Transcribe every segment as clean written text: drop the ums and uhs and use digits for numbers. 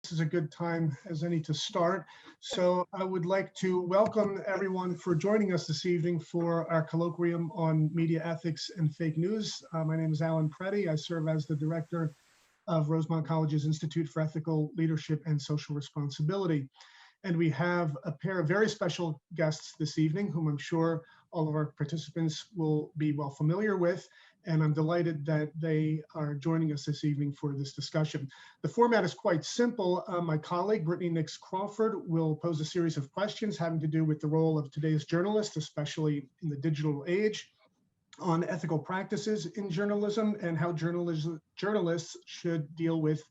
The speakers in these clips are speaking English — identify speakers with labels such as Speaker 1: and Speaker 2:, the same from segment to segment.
Speaker 1: This is a good time as any to start. So I would like to welcome everyone for joining us this evening for our colloquium on media ethics and fake news. My name is Alan Preddy. I serve as the director of Rosemont College's Institute for Ethical Leadership and Social Responsibility. And we have a pair of very special guests this evening, whom I'm sure all of our participants will be well familiar with. And I'm delighted that they are joining us this evening for this discussion. The format is quite simple. My colleague, Brittany Nix Crawford, will pose a series of questions having to do with the role of today's journalists, especially in the digital age, on ethical practices in journalism and how journalists should deal with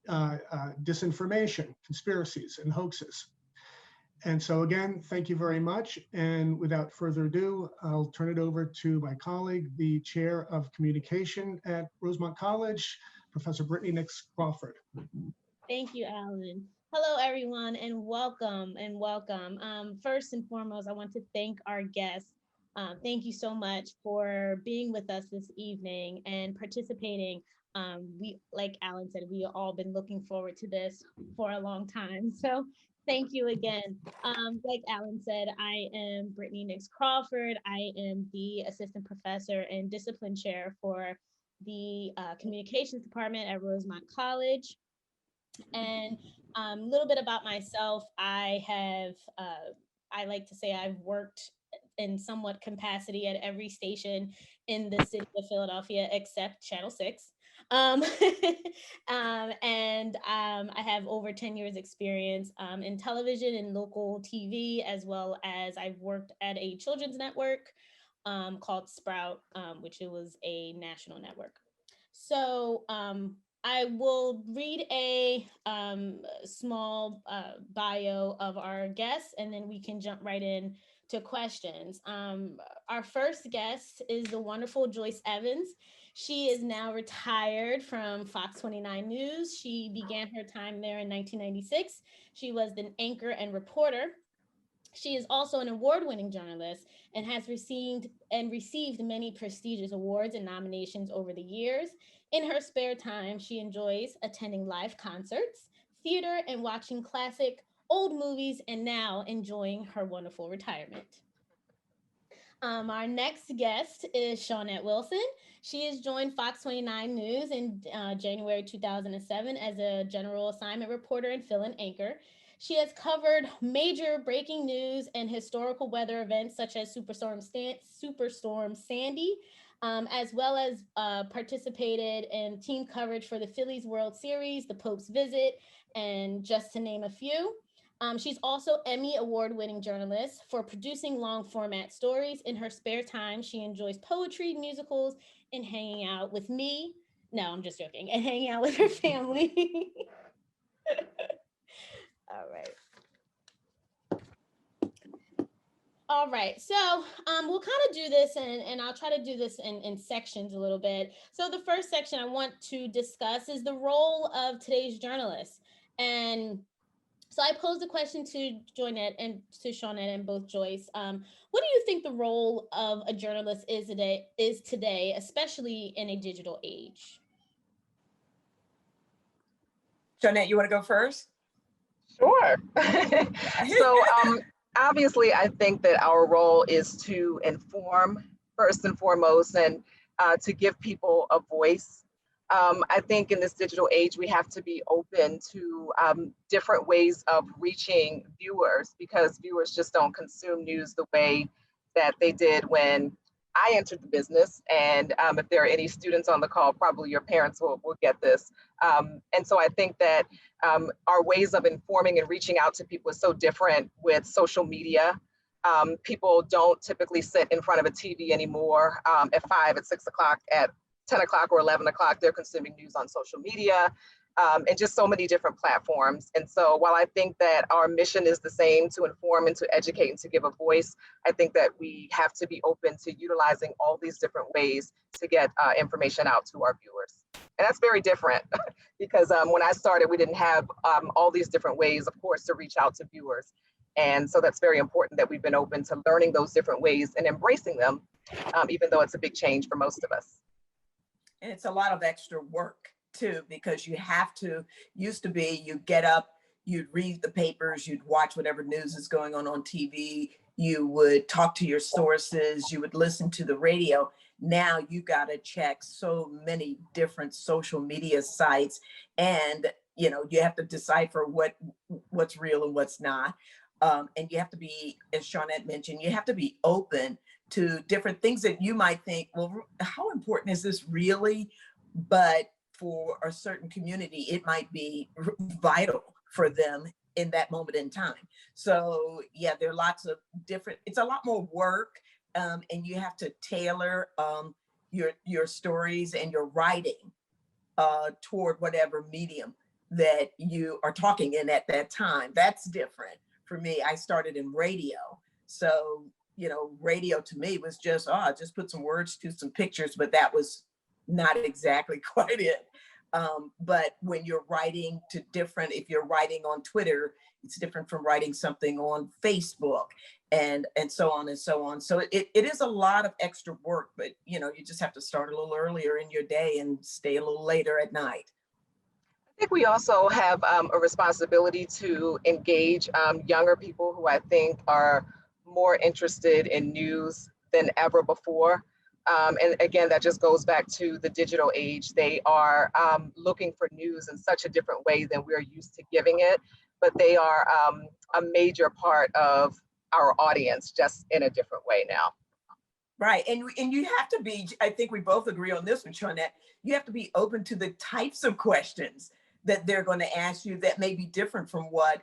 Speaker 1: disinformation, conspiracies, and hoaxes. And so again, thank you very much. And without further ado, I'll turn it over to my colleague, the Chair of Communication at Rosemont College, Professor Brittany Nix Crawford.
Speaker 2: Thank you, Alan. Hello, everyone, and welcome, First and foremost, I want to thank our guests. Thank you so much for being with us this evening and participating. Like Alan said, we have all been looking forward to this for a long time. So thank you again. Like Alan said, I am Brittany Nix Crawford. I am the assistant professor and discipline chair for the communications department at Rosemont College. And a little bit about myself, I like to say I've worked in somewhat capacity at every station in the city of Philadelphia except Channel 6. I have over 10 years experience in television and local TV, as well as I've worked at a children's network called Sprout, which it was a national network. So I will read a small bio of our guests, and then we can jump right in to questions. Our first guest is the wonderful Joyce Evans. She is now retired from Fox 29 News. She began her time there in 1996. She was an anchor and reporter. She is also an award-winning journalist and has received many prestigious awards and nominations over the years. In her spare time, she enjoys attending live concerts, theater, and watching classic old movies, and now enjoying her wonderful retirement. Our next guest is Shawnette Wilson. She has joined Fox 29 News in January 2007 as a general assignment reporter and fill-in anchor. She has covered major breaking news and historical weather events such as Superstorm Sandy, as well as participated in team coverage for the Phillies World Series, the Pope's visit, and just to name a few. She's also Emmy award-winning journalist for producing long format stories. In her spare time, she enjoys poetry, musicals, and hanging out with me. No, I'm just joking. And hanging out with her family. All right, so we'll kind of do this, and I'll try to do this in sections a little bit. So the first section I want to discuss is the role of today's journalists. And so I posed a question to Joyce and to Shawnette and both Joyce. What do you think the role of a journalist is today, especially in a digital age?
Speaker 3: Shawnette, you want to go first?
Speaker 4: Sure. So obviously, I think that our role is to inform first and foremost, and to give people a voice. I think in this digital age, we have to be open to different ways of reaching viewers, because viewers just don't consume news the way that they did when I entered the business. And if there are any students on the call, probably your parents will get this. And so I think that our ways of informing and reaching out to people is so different with social media. People don't typically sit in front of a TV anymore at 5, at 6 o'clock, at 10 o'clock or 11 o'clock. They're consuming news on social media and just so many different platforms. And so while I think that our mission is the same, to inform and to educate and to give a voice, I think that we have to be open to utilizing all these different ways to get information out to our viewers. And that's very different because when I started, we didn't have all these different ways, of course, to reach out to viewers. And so that's very important that we've been open to learning those different ways and embracing them, even though it's a big change for most of us.
Speaker 3: And it's a lot of extra work too, because you have to, used to be, you get up, you'd read the papers, you'd watch whatever news is going on TV, you would talk to your sources, you would listen to the radio. Now you got to check so many different social media sites, and you know, you have to decipher what's real and what's not. And you have to be, as Shawnette mentioned, you have to be open to different things that you might think, well, how important is this really? But for a certain community, it might be vital for them in that moment in time. So yeah, there are lots of different, it's a lot more work, and you have to tailor your stories and your writing toward whatever medium that you are talking in at that time. That's different for me. I started in radio. So, you know, radio to me was just, just put some words to some pictures, but that was not exactly quite it. But when you're writing to different, if you're writing on Twitter, it's different from writing something on Facebook and so on and so on. So it is a lot of extra work, but you know, you just have to start a little earlier in your day and stay a little later at night.
Speaker 4: I think we also have a responsibility to engage younger people who I think are more interested in news than ever before. And again, that just goes back to the digital age. They are looking for news in such a different way than we're used to giving it, but they are a major part of our audience, just in a different way now.
Speaker 3: Right, and you have to be, I think we both agree on this one, Shawnette, you have to be open to the types of questions that they're going to ask you that may be different from what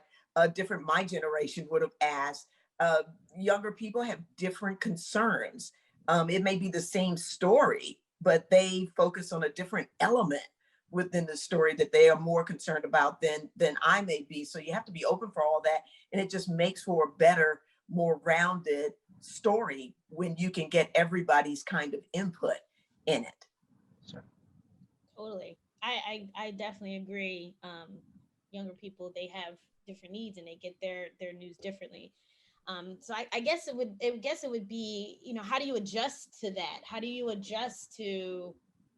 Speaker 3: different my generation would have asked. Younger people have different concerns. It may be the same story, but they focus on a different element within the story that they are more concerned about than I may be. So you have to be open for all that. And it just makes for a better, more rounded story when you can get everybody's kind of input in it.
Speaker 4: Sure.
Speaker 2: Totally. I definitely agree. Younger people, they have different needs and they get their news differently. So I guess it would be, you know, how do you adjust to that? How do you adjust to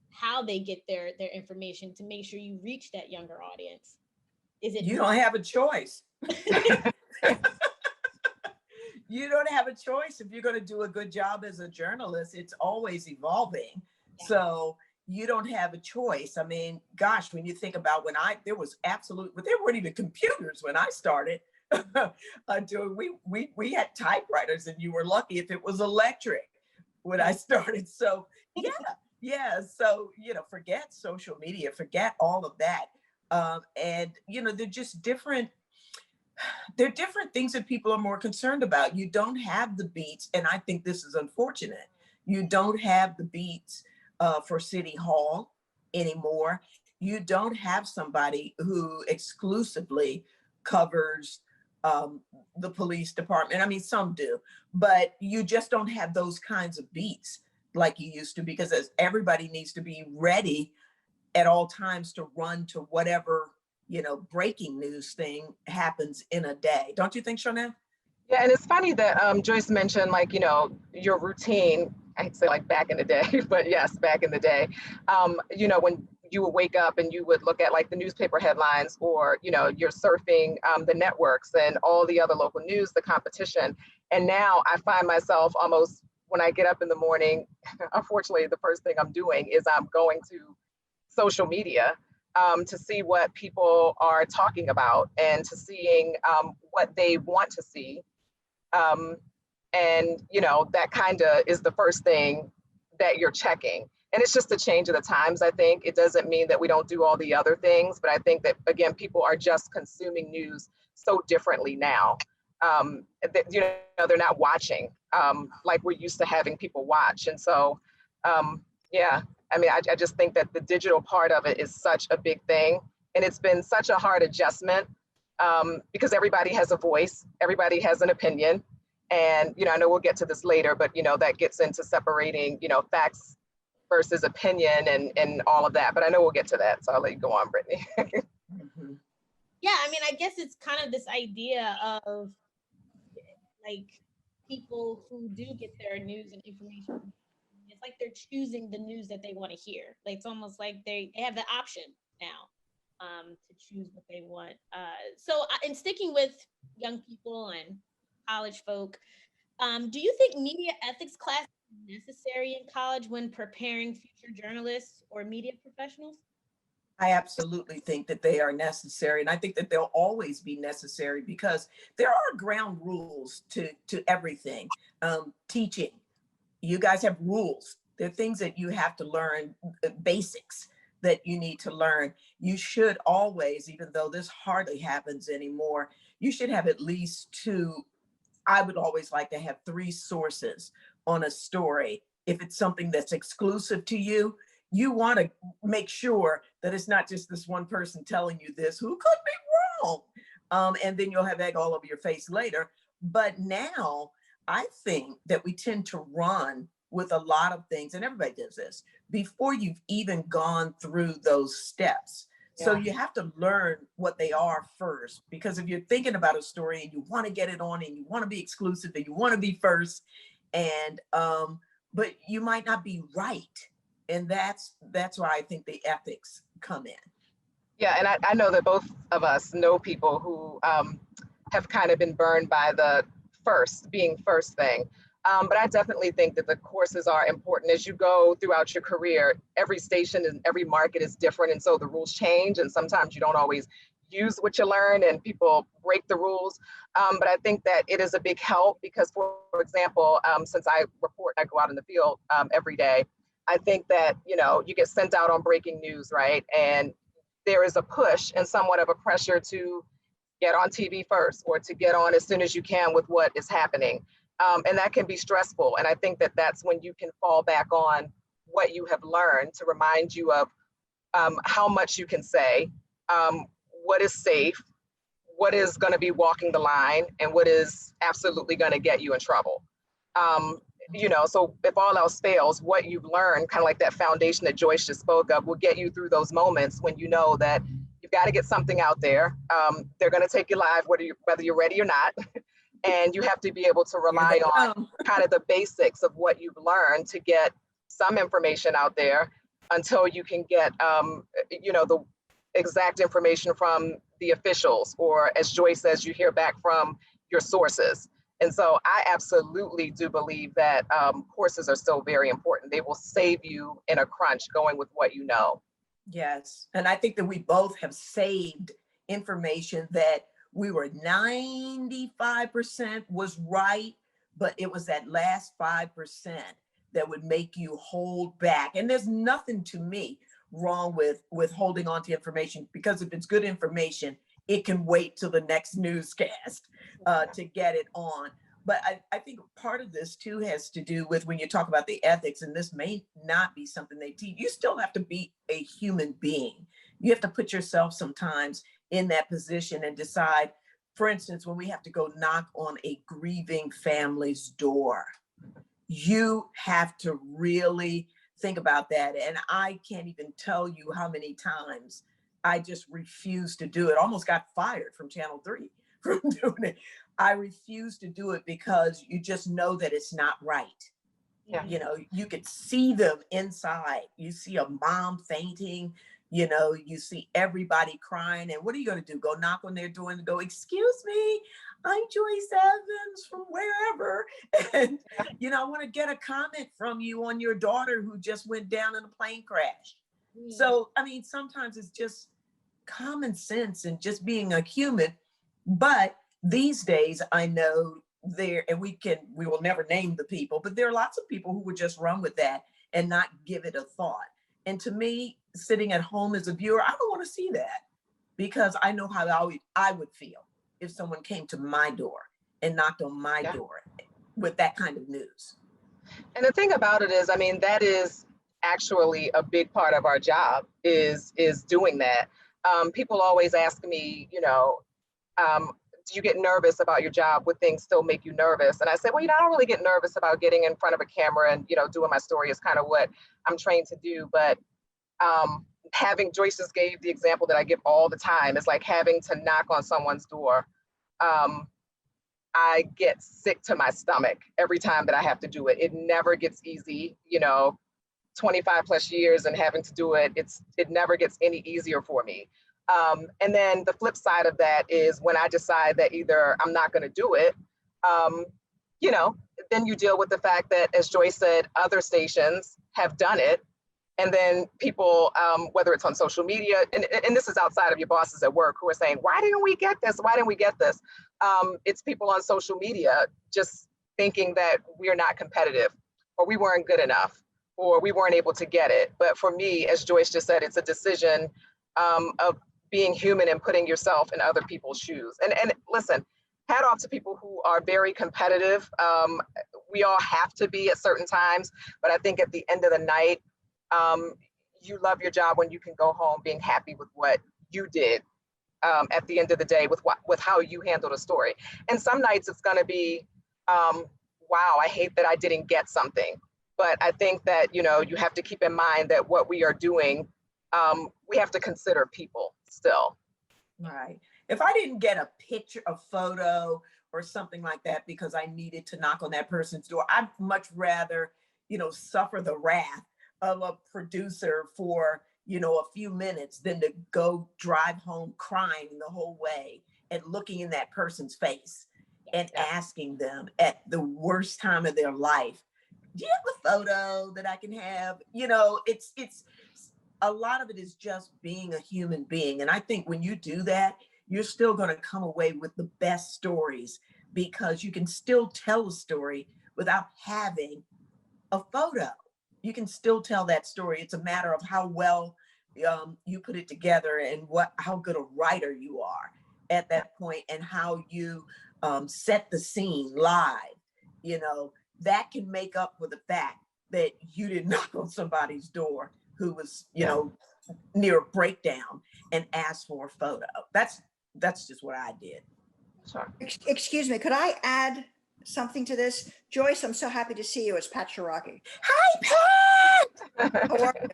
Speaker 2: how they get their information to make sure you reach that younger audience? Is it
Speaker 3: You don't have a choice. You don't have a choice if you're going to do a good job as a journalist. It's always evolving. Yeah. So you don't have a choice. I mean, gosh, when you think about there weren't even computers when I started. We had typewriters, and you were lucky if it was electric when I started. So yeah. So, you know, forget social media, forget all of that. And, you know, they're just different. There are different things that people are more concerned about. You don't have the beats, and I think this is unfortunate. You don't have the beats for City Hall anymore. You don't have somebody who exclusively covers the police department. I mean, some do, but you just don't have those kinds of beats like you used to, because everybody needs to be ready at all times to run to whatever, you know, breaking news thing happens in a day. Don't you think, Shawnette?
Speaker 4: Yeah, and it's funny that Joyce mentioned, like, you know, your routine. I'd say like back in the day, but yes, back in the day, you know, when you would wake up and you would look at like the newspaper headlines, or, you know, you're surfing the networks and all the other local news, the competition. And now I find myself almost, when I get up in the morning, unfortunately, the first thing I'm doing is I'm going to social media to see what people are talking about and to seeing what they want to see. And, you know, that kind of is the first thing that you're checking. And it's just a change of the times, I think. It doesn't mean that we don't do all the other things, but I think that, again, people are just consuming news so differently now. That, you know, they're not watching like we're used to having people watch. And so, yeah, I mean, I just think that the digital part of it is such a big thing. And it's been such a hard adjustment because everybody has a voice, everybody has an opinion. And, you know, I know we'll get to this later, but, you know, that gets into separating, you know, facts versus opinion and all of that. But I know we'll get to that. So I'll let you go on, Brittany.
Speaker 2: Mm-hmm. Yeah, I mean, I guess it's kind of this idea of like people who do get their news and information, it's like they're choosing the news that they want to hear. Like it's almost like they have the option. now to choose what they want. So in sticking with young people and college folk, do you think media ethics class is necessary in college when preparing future journalists or media professionals?
Speaker 3: I absolutely think that they are necessary. And I think that they'll always be necessary because there are ground rules to everything. Teaching, you guys have rules. There are things that you have to learn, basics that you need to learn. You should always, even though this hardly happens anymore, you should have at least two. I would always like to have three sources on a story. If it's something that's exclusive to you, you want to make sure that it's not just this one person telling you this who could be wrong. And then you'll have egg all over your face later. But now I think that we tend to run with a lot of things, and everybody does this, before you've even gone through those steps. So you have to learn what they are first, because if you're thinking about a story and you want to get it on and you want to be exclusive and you want to be first, and but you might not be right. And that's why I think the ethics come in.
Speaker 4: Yeah, and I know that both of us know people who have kind of been burned by the being first thing. But I definitely think that the courses are important as you go throughout your career. Every station and every market is different. And so the rules change. And sometimes you don't always use what you learn and people break the rules. But I think that it is a big help because, for example, since I go out in the field every day, I think that, you get sent out on breaking news, right? And there is a push and somewhat of a pressure to get on TV first or to get on as soon as you can with what is happening. And that can be stressful. And I think that that's when you can fall back on what you have learned to remind you of how much you can say, what is safe, what is going to be walking the line, and what is absolutely going to get you in trouble. So if all else fails, what you've learned, kind of like that foundation that Joyce just spoke of, will get you through those moments when you know that you've got to get something out there. They're going to take you live, whether you're ready or not. And you have to be able to rely on kind of the basics of what you've learned to get some information out there until you can get, the exact information from the officials, or as Joyce says, you hear back from your sources. And so I absolutely do believe that courses are still very important. They will save you in a crunch going with what you know.
Speaker 3: Yes. And I think that we both have saved information that we were 95% was right, but it was that last 5% that would make you hold back. And there's nothing to me wrong with holding on to information, because if it's good information, it can wait till the next newscast to get it on. But I think part of this too has to do with when you talk about the ethics, and this may not be something they teach, you still have to be a human being. You have to put yourself sometimes in that position and decide, for instance, when we have to go knock on a grieving family's door, you have to really think about that. And I can't even tell you how many times I just refused to do it. Almost got fired from Channel 3 from doing it. I refuse to do it because you just know that it's not right.
Speaker 4: Yeah.
Speaker 3: You could see them inside. You see a mom fainting, you see everybody crying. And what are you going to do? Go knock on their door and go, "Excuse me, I'm Joyce Evans from wherever. And, I want to get a comment from you on your daughter who just went down in a plane crash." So, sometimes it's just common sense and just being a human. But these days, I know and we will never name the people, but there are lots of people who would just run with that and not give it a thought. And to me, sitting at home as a viewer, I don't want to see that, because I know how I would feel if someone came to my door and knocked on my door with that kind of news.
Speaker 4: And the thing about it is, that is actually a big part of our job is doing that. People always ask me, do you get nervous about your job? Would things still make you nervous? And I said, well, I don't really get nervous about getting in front of a camera and, doing my story is kind of what I'm trained to do. But having, Joyce just gave the example that I give all the time. It's like having to knock on someone's door. I get sick to my stomach every time that I have to do it. It never gets easy, 25 plus years and having to do it, it never gets any easier for me. And then the flip side of that is when I decide that either I'm not going to do it, you know, then you deal with the fact that, as Joyce said, other stations have done it. And then people, whether it's on social media, and this is outside of your bosses at work who are saying, why didn't we get this? Why didn't we get this? It's people on social media just thinking that we're not competitive, or we weren't good enough, or we weren't able to get it. But for me, as Joyce just said, it's a decision of being human and putting yourself in other people's shoes. And listen, hat off to people who are very competitive. We all have to be at certain times, but I think at the end of the night, you love your job when you can go home being happy with what you did at the end of the day with how you handled a story. And some nights it's going to be, wow, I hate that I didn't get something. But I think that, you know, you have to keep in mind that what we are doing, we have to consider people still.
Speaker 3: Right. If I didn't get a picture, a photo or something like that because I needed to knock on that person's door, I'd much rather, you know, suffer the wrath of a producer for, you know, a few minutes than to go drive home crying the whole way and looking in that person's face and asking them at the worst time of their life, do you have a photo that I can have? You know, it's a lot of it is just being a human being. And I think when you do that, you're still going to come away with the best stories, because you can still tell a story without having a photo. You can still tell that story. It's a matter of how well you put it together and how good a writer you are at that point, and how you set the scene live. You know, that can make up for the fact that you didn't knock on somebody's door who was, you know, near a breakdown and asked for a photo. That's just what I did.
Speaker 4: Sure.
Speaker 5: Excuse me, could I add something to this? Joyce, I'm so happy to see you. It's Pat Shiraki.
Speaker 3: Hi, Pat!
Speaker 5: How are you?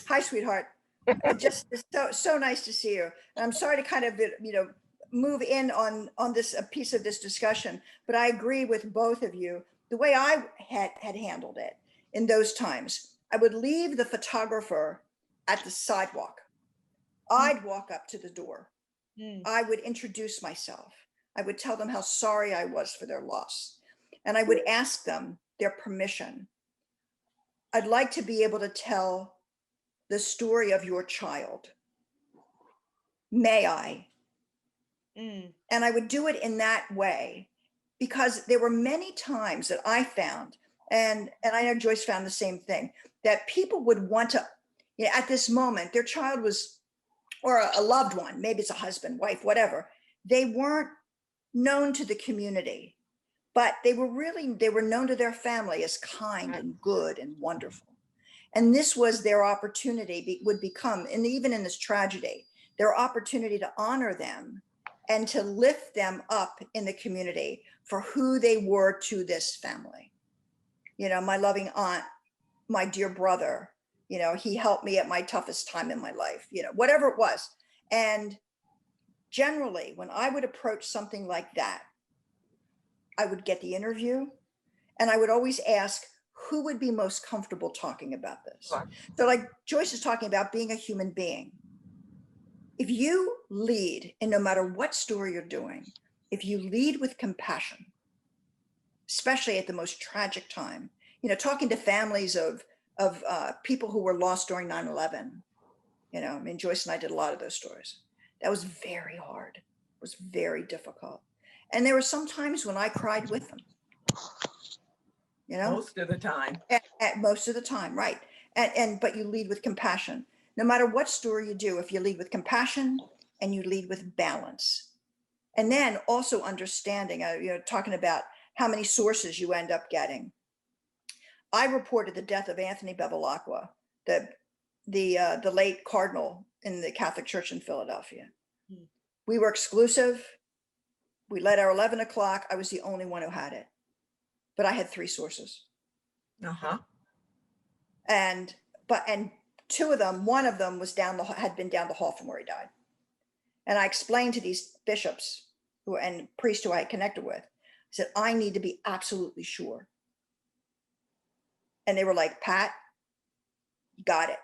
Speaker 5: Hi, sweetheart. It's so nice to see you. And I'm sorry to kind of, you know, move in on this a piece of this discussion, but I agree with both of you. The way I had handled it in those times, I would leave the photographer at the sidewalk. I'd walk up to the door. I would introduce myself. I would tell them how sorry I was for their loss. And I would ask them their permission. I'd like to be able to tell the story of your child. May I? And I would do it in that way, because there were many times that I found, and I know Joyce found the same thing, that people would want to, you know, at this moment, their child was, or a loved one, maybe it's a husband, wife, whatever, they weren't known to the community, but they were known to their family as kind and good and wonderful. And this was their opportunity, would become, and even in this tragedy, their opportunity to honor them and to lift them up in the community for who they were to this family. You know, my loving aunt, my dear brother, you know, he helped me at my toughest time in my life, you know, whatever it was. And generally, when I would approach something like that, I would get the interview, and I would always ask who would be most comfortable talking about this.
Speaker 4: Sure.
Speaker 5: So like Joyce is talking about being a human being. If you lead, and no matter what story you're doing, if you lead with compassion, especially at the most tragic time, you know, talking to families of people who were lost during 9/11, you know, I mean, Joyce and I did a lot of those stories. That was very hard. It was very difficult. And there were some times when I cried with them, you know?
Speaker 3: Most of the time.
Speaker 5: At most of the time, right. But you lead with compassion. No matter what story you do, if you lead with compassion and you lead with balance. And then also understanding, you know, talking about how many sources you end up getting. I reported the death of Anthony Bevilacqua, the late cardinal in the Catholic Church in Philadelphia. We were exclusive. We led our 11 o'clock. I was the only one who had it, but I had 3 sources. And two of them, one of them was had been down the hall from where he died. And I explained to these bishops and priests who I had connected with, I said, I need to be absolutely sure. And they were like, Pat, got it.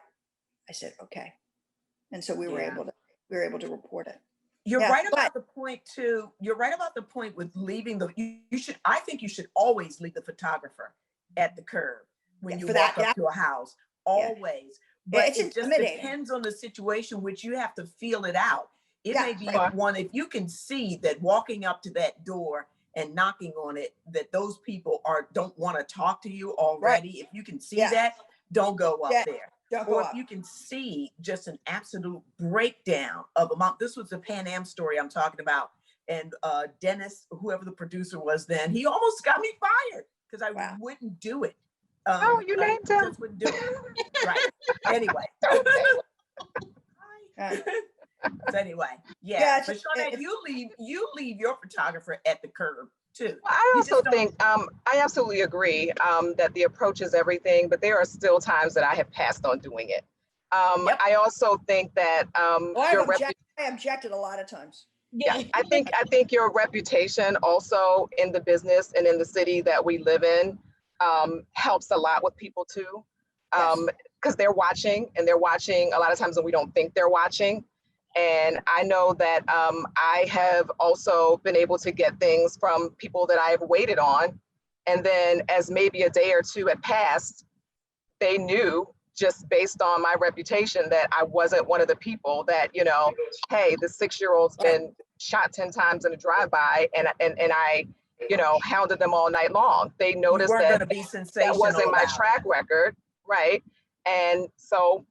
Speaker 5: I said, okay. And so we were
Speaker 3: Yeah.
Speaker 5: able to report it.
Speaker 3: You're
Speaker 5: Yeah,
Speaker 3: right about
Speaker 5: but-
Speaker 3: the point too. You're right about the point with leaving you should, I think you should always leave the photographer at the curb when
Speaker 5: Yeah,
Speaker 3: you
Speaker 5: for
Speaker 3: walk
Speaker 5: that,
Speaker 3: up to a house,
Speaker 5: Yeah.
Speaker 3: always. But
Speaker 5: it's
Speaker 3: it just
Speaker 5: intimidating.
Speaker 3: depends on the situation, which you have to feel it out. It
Speaker 5: Yeah,
Speaker 3: may be
Speaker 4: right.
Speaker 3: one, if you can see that walking up to that door and knocking on it, that those people don't want to talk to you already. If you can see
Speaker 5: Yeah.
Speaker 3: that, don't go up
Speaker 5: Yeah.
Speaker 3: there.
Speaker 5: Don't go
Speaker 3: Or if
Speaker 5: up.
Speaker 3: you can see just an absolute breakdown of amount. This was the Pan Am story I'm talking about. And Dennis, whoever the producer was then, he almost got me fired because I
Speaker 5: Wow.
Speaker 3: wouldn't do it.
Speaker 4: Oh, you
Speaker 3: I
Speaker 4: named him.
Speaker 3: just wouldn't do it. Right. Anyway.
Speaker 5: Yeah.
Speaker 3: So anyway,
Speaker 5: Yeah,
Speaker 3: yeah.
Speaker 5: it's
Speaker 3: But
Speaker 5: just-
Speaker 3: Shawnette, you leave your photographer at the curb too.
Speaker 4: Well, I
Speaker 3: You
Speaker 4: also
Speaker 3: just don't-
Speaker 4: think, I absolutely agree that the approach is everything, but there are still times that I have passed on doing it.
Speaker 3: Yep.
Speaker 4: I also think that
Speaker 5: Well, I objected a lot of times.
Speaker 4: yeah, I think your reputation also in the business and in the city that we live in helps a lot with people too.
Speaker 5: Yes.
Speaker 4: Because they're watching, and they're watching a lot of times when we don't think they're watching. And I know that I have also been able to get things from people that I've waited on. And then as maybe a day or two had passed, they knew just based on my reputation that I wasn't one of the people that, you know, hey, the 6-year-old's been shot 10 times in a drive-by, and I, you know, hounded them all night long. They
Speaker 3: You
Speaker 4: noticed
Speaker 3: weren't going
Speaker 4: that
Speaker 3: to be sensational.
Speaker 4: that wasn't my
Speaker 3: about
Speaker 4: track
Speaker 3: it.
Speaker 4: record, right? And so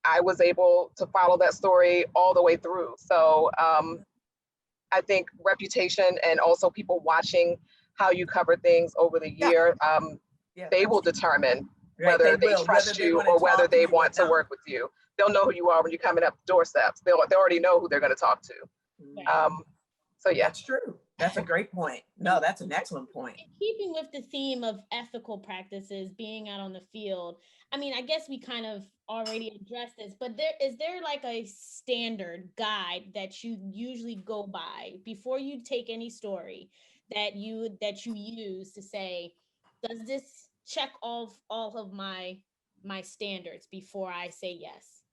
Speaker 4: I was able to follow that story all the way through. So I think reputation and also people watching how you cover things over the
Speaker 5: Yeah.
Speaker 4: year,
Speaker 3: Yeah,
Speaker 4: they
Speaker 3: that's
Speaker 4: will
Speaker 3: true.
Speaker 4: determine
Speaker 3: Right,
Speaker 4: whether they
Speaker 3: will,
Speaker 4: trust
Speaker 3: whether they're
Speaker 4: you
Speaker 3: gonna
Speaker 4: or whether
Speaker 3: talk to
Speaker 4: they
Speaker 3: you or
Speaker 4: want to
Speaker 3: not.
Speaker 4: work with you. They'll know who you are when you're coming up the doorsteps. They already know who they're going to talk to. So yeah.
Speaker 3: That's true. That's a great point. No, that's an excellent point.
Speaker 2: In keeping with the theme of ethical practices, being out on the field, I mean, I guess we kind of already addressed this, but is there like a standard guide that you usually go by before you take any story that you use to say, does this check all of my standards before I say yes?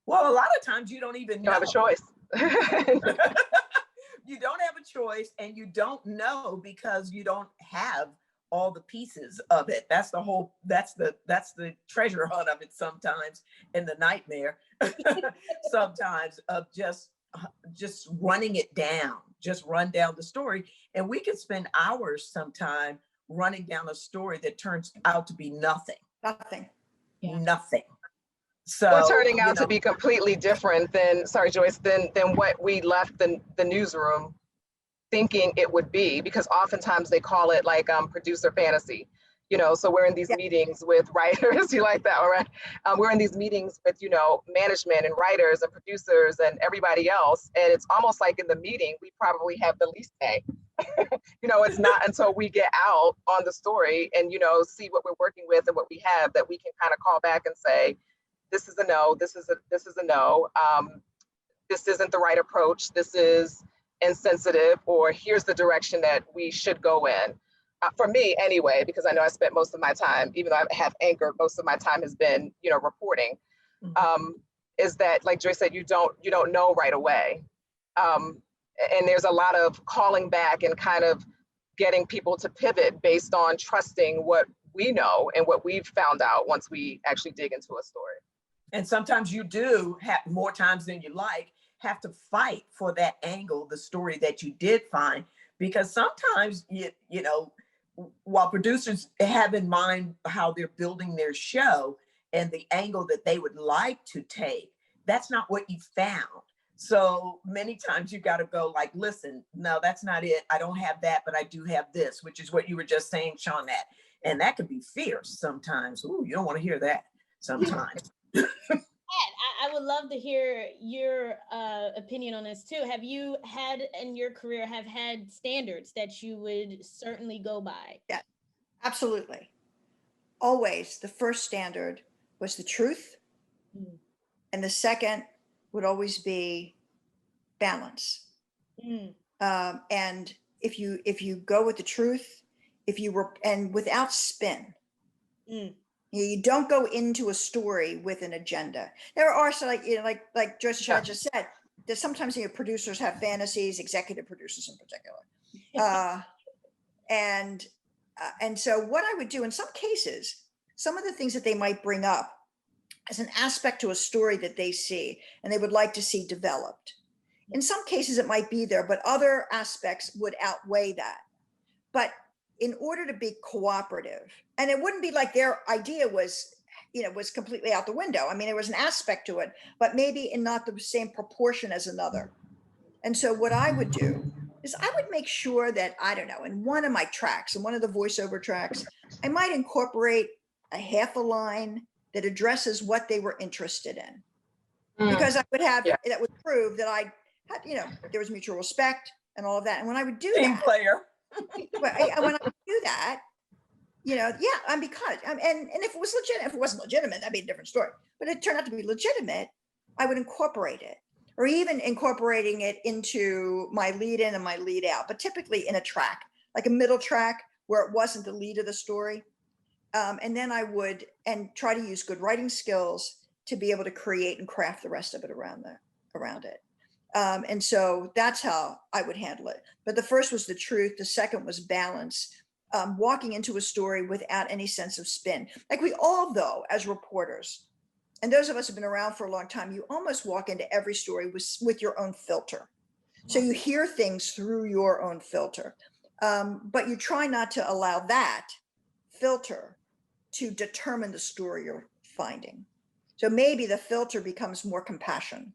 Speaker 3: Well, a lot of times you don't even
Speaker 4: You
Speaker 3: know.
Speaker 4: have a choice.
Speaker 3: You don't have a choice, and you don't know because you don't have all the pieces of it. That's the treasure hunt of it sometimes, and the nightmare sometimes of just running it down, just run down the story. And we could spend hours sometime running down a story that turns out to be nothing.
Speaker 5: Nothing.
Speaker 2: Yeah.
Speaker 3: Nothing. So
Speaker 4: Or turning out to be completely different than, sorry, Joyce, than what we left the newsroom thinking it would be, because oftentimes they call it like producer fantasy, you know. So we're in these
Speaker 5: Yeah.
Speaker 4: meetings with writers, you like that, all right? We're in these meetings with, you know, management and writers and producers and everybody else, and it's almost like in the meeting we probably have the least say. You know, it's not until we get out on the story and, you know, see what we're working with and what we have that we can kind of call back and say, this is a no, this is a no, this isn't the right approach, this is insensitive, or here's the direction that we should go in. For me anyway, because I know I spent most of my time, even though I have anchored, most of my time has been, you know, reporting, is that, like Joyce said, you don't know right away. And there's a lot of calling back and kind of getting people to pivot based on trusting what we know and what we've found out once we actually dig into a story.
Speaker 3: And sometimes you do have, more times than you like, have to fight for that angle, the story that you did find, because sometimes you know, while producers have in mind how they're building their show and the angle that they would like to take, that's not what you found. So many times you got to go like, listen, no, that's not it. I don't have that, but I do have this, which is what you were just saying, Shawnette. And that could be fierce sometimes. Ooh, you don't want to hear that sometimes.
Speaker 2: I would love to hear your opinion on this too. Have you had in your career had standards that you would certainly go by?
Speaker 5: Yeah, absolutely. Always the first standard was the truth.
Speaker 2: Mm.
Speaker 5: And the second would always be balance.
Speaker 2: Mm.
Speaker 5: And if you go with the truth, and without spin,
Speaker 2: Mm.
Speaker 5: You don't go into a story with an agenda. There are so like Joyce and Shawnette just said, that sometimes producers have fantasies, executive producers in particular, and so what I would do in some cases, some of the things that they might bring up as an aspect to a story that they see and they would like to see developed. In some cases it might be there, but other aspects would outweigh that. But in order to be cooperative, and it wouldn't be like their idea was, was completely out the window. I mean, there was an aspect to it, but maybe in not the same proportion as another. And so what I would do is I would make sure that, I don't know, in one of my tracks, in one of the voiceover tracks, I might incorporate a half a line that addresses what they were interested in. Because I would have, that would prove that I had, there was mutual respect and all of that. And when I would do
Speaker 3: Team
Speaker 5: that,
Speaker 3: player.
Speaker 5: when I would do that, and because, and if it was legitimate, if it wasn't legitimate, that'd be a different story. But it turned out to be legitimate, I would incorporate it, or even incorporating it into my lead in and my lead out, but typically in a track, like a middle track where it wasn't the lead of the story. And then I would, and try to use good writing skills to be able to create and craft the rest of it around it. And so that's how I would handle it. But the first was the truth. The second was balance. Walking into a story without any sense of spin. Like we all, though, as reporters, and those of us who've been around for a long time, you almost walk into every story with your own filter. So you hear things through your own filter, but you try not to allow that filter to determine the story you're finding. So maybe the filter becomes more compassion.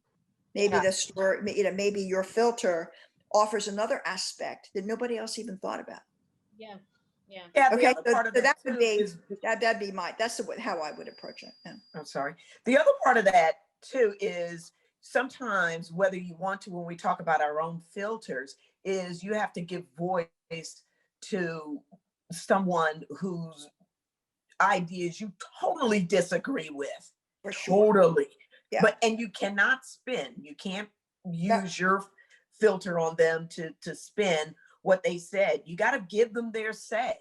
Speaker 5: Maybe the story, maybe your filter offers another aspect that nobody else even thought about.
Speaker 2: Yeah.
Speaker 5: Okay, so that would be that'd be that's how I would approach it. Yeah.
Speaker 3: I'm sorry. The other part of that too is sometimes, whether you want to, when we talk about our own filters, is you have to give voice to someone whose ideas you totally disagree with.
Speaker 5: For sure.
Speaker 3: Totally.
Speaker 5: Yeah.
Speaker 3: And you cannot spin. You can't use your filter on them to spin what they said. You got to give them their say.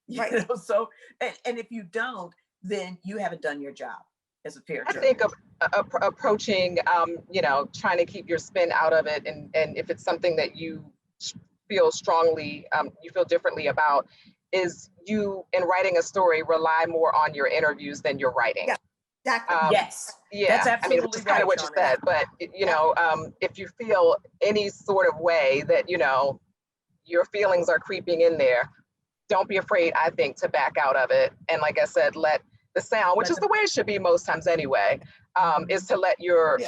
Speaker 5: Right.
Speaker 3: So, and if you don't, then you haven't done your job as a fair
Speaker 4: I
Speaker 3: judge.
Speaker 4: think of approaching, trying to keep your spin out of it. And if it's something that you feel strongly, you feel differently about, is you, in writing a story, rely more on your interviews than your writing.
Speaker 5: Yeah. Exactly.
Speaker 3: Yes.
Speaker 4: Yeah,
Speaker 3: That's absolutely
Speaker 4: which is kind of what you
Speaker 3: right,
Speaker 4: said. But if you feel any sort of way that your feelings are creeping in there, don't be afraid, I think, to back out of it. And like I said, let the sound, which is the way it should be most times anyway, is to let your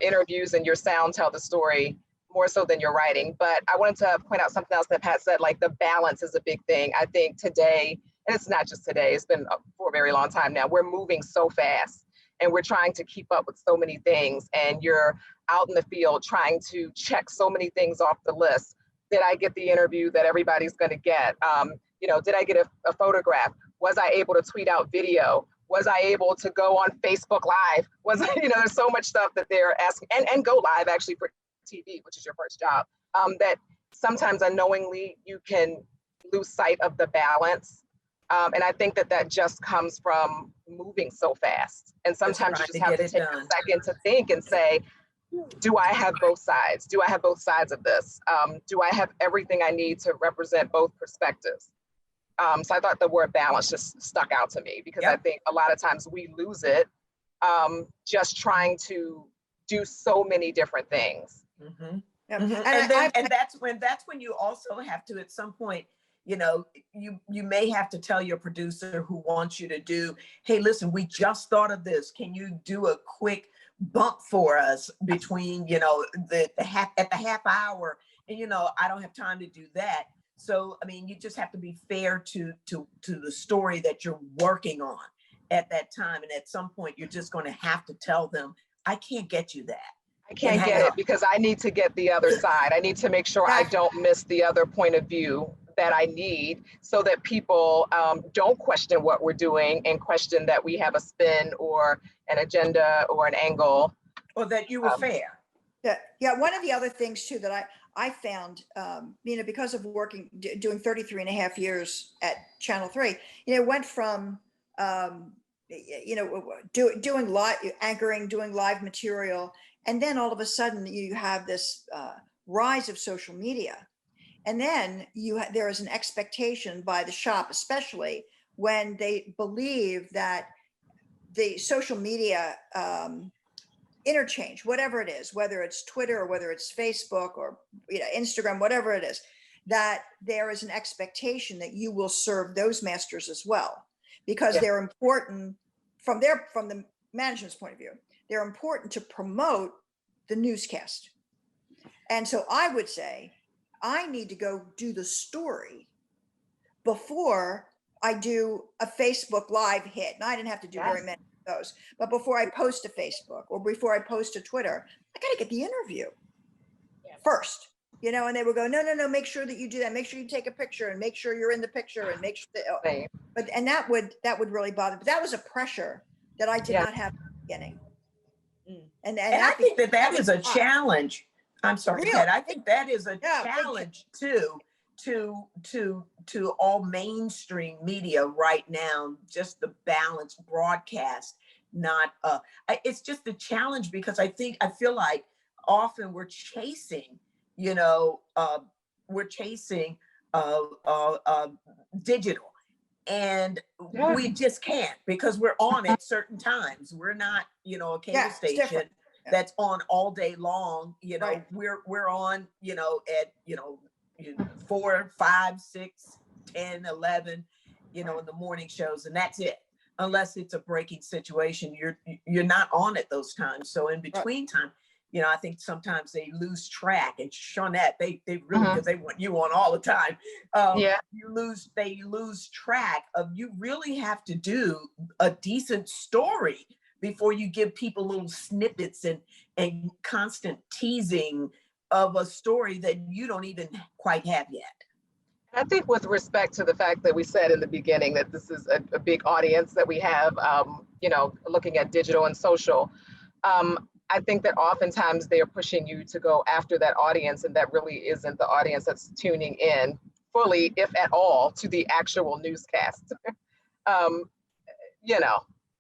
Speaker 4: interviews and your sound tell the story more so than your writing. But I wanted to point out something else that Pat said, like the balance is a big thing. I think today, and it's not just today, it's been for a very long time now, we're moving so fast and we're trying to keep up with so many things, and you're out in the field trying to check so many things off the list. Did I get the interview that everybody's going to get? Did I get a photograph? Was I able to tweet out video? Was I able to go on Facebook Live? There's so much stuff that they're asking, and go live actually for TV, which is your first job, that sometimes unknowingly you can lose sight of the balance. And I think that just comes from moving so fast. And sometimes you just have to take a second to think and say, do I have both sides? Do I have both sides of this? Do I have everything I need to represent both perspectives? So I thought the word balance just stuck out to me, because I think a lot of times we lose it just trying to do so many different things.
Speaker 3: Mm-hmm.
Speaker 5: Yeah.
Speaker 3: Mm-hmm. And that's when you also have to, at some point, you may have to tell your producer who wants you to do, hey, listen, we just thought of this. Can you do a quick bump for us between, the half hour? And, I don't have time to do that. So, I mean, you just have to be fair to the story that you're working on at that time. And at some point, you're just going to have to tell them, I can't get you that.
Speaker 4: I can't get it because I need to get the other side. I need to make sure I don't miss the other point of view that I need, so that people don't question what we're doing and question that we have a spin or an agenda or an angle.
Speaker 3: Or that you were fair.
Speaker 5: Yeah. One of the other things too that I found, because of doing 33 and a half years at Channel 3, it went from, doing live anchoring, doing live material. And then all of a sudden you have this rise of social media. And then there is an expectation by the shop, especially when they believe that the social media interchange, whatever it is, whether it's Twitter or whether it's Facebook or Instagram, whatever it is, that there is an expectation that you will serve those masters as well, because they're important from the management's point of view. They're important to promote the newscast. And so I would say I need to go do the story before I do a Facebook Live hit. And I didn't have to do very many of those, but before I post to Facebook or before I post to Twitter, I got to get the interview first, and they would go, no, make sure that you do that. Make sure you take a picture and make sure you're in the picture and make sure that, and that would really bother. But that was a pressure that I did not have at the beginning. And
Speaker 3: I think that is a challenge. I'm sorry,
Speaker 5: Really?
Speaker 3: Ted. I think that is a challenge too, to all mainstream media right now, just the balanced broadcast, not it's just a challenge, because I feel like often we're chasing, digital, and we just can't, because we're on at certain times. We're not, a cable station that's on all day long. We're on, at 4, 5, 6, 10, 11, in the morning shows, and that's it. Unless it's a breaking situation, you're not on at those times. So in between time, I think sometimes they lose track. And Shawnette, they really, because they want you on all the time. They lose track of, you really have to do a decent story before you give people little snippets and constant teasing of a story that you don't even quite have yet.
Speaker 4: I think with respect to the fact that we said in the beginning that this is a big audience that we have, looking at digital and social, I think that oftentimes they're pushing you to go after that audience, and that really isn't the audience that's tuning in fully, if at all, to the actual newscast.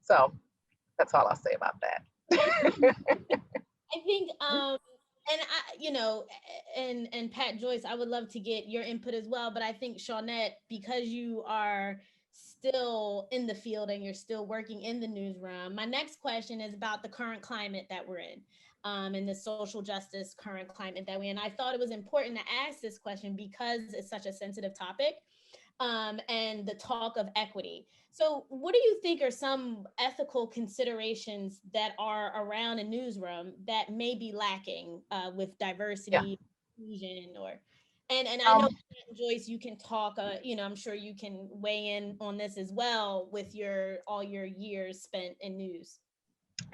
Speaker 4: So that's all I'll say about that.
Speaker 2: I think, and Pat, Joyce, I would love to get your input as well. But I think, Shawnette, because you are still in the field and you're still working in the newsroom, my next question is about the current climate that we're in, and the social justice current climate that we're in. I thought it was important to ask this question because it's such a sensitive topic, and the talk of equity. So what do you think are some ethical considerations that are around a newsroom that may be lacking with diversity, inclusion, and I know, Joyce, you can talk, I'm sure you can weigh in on this as well with all your years spent in news.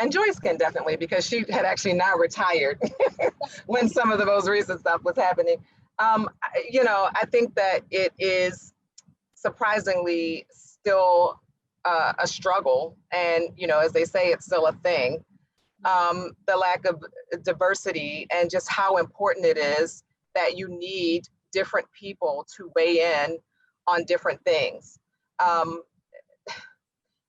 Speaker 4: And Joyce can definitely, because she had actually now retired when some of the most recent stuff was happening. I think that it is surprisingly still a struggle, and as they say, it's still a thing. The lack of diversity, and just how important it is that you need different people to weigh in on different things.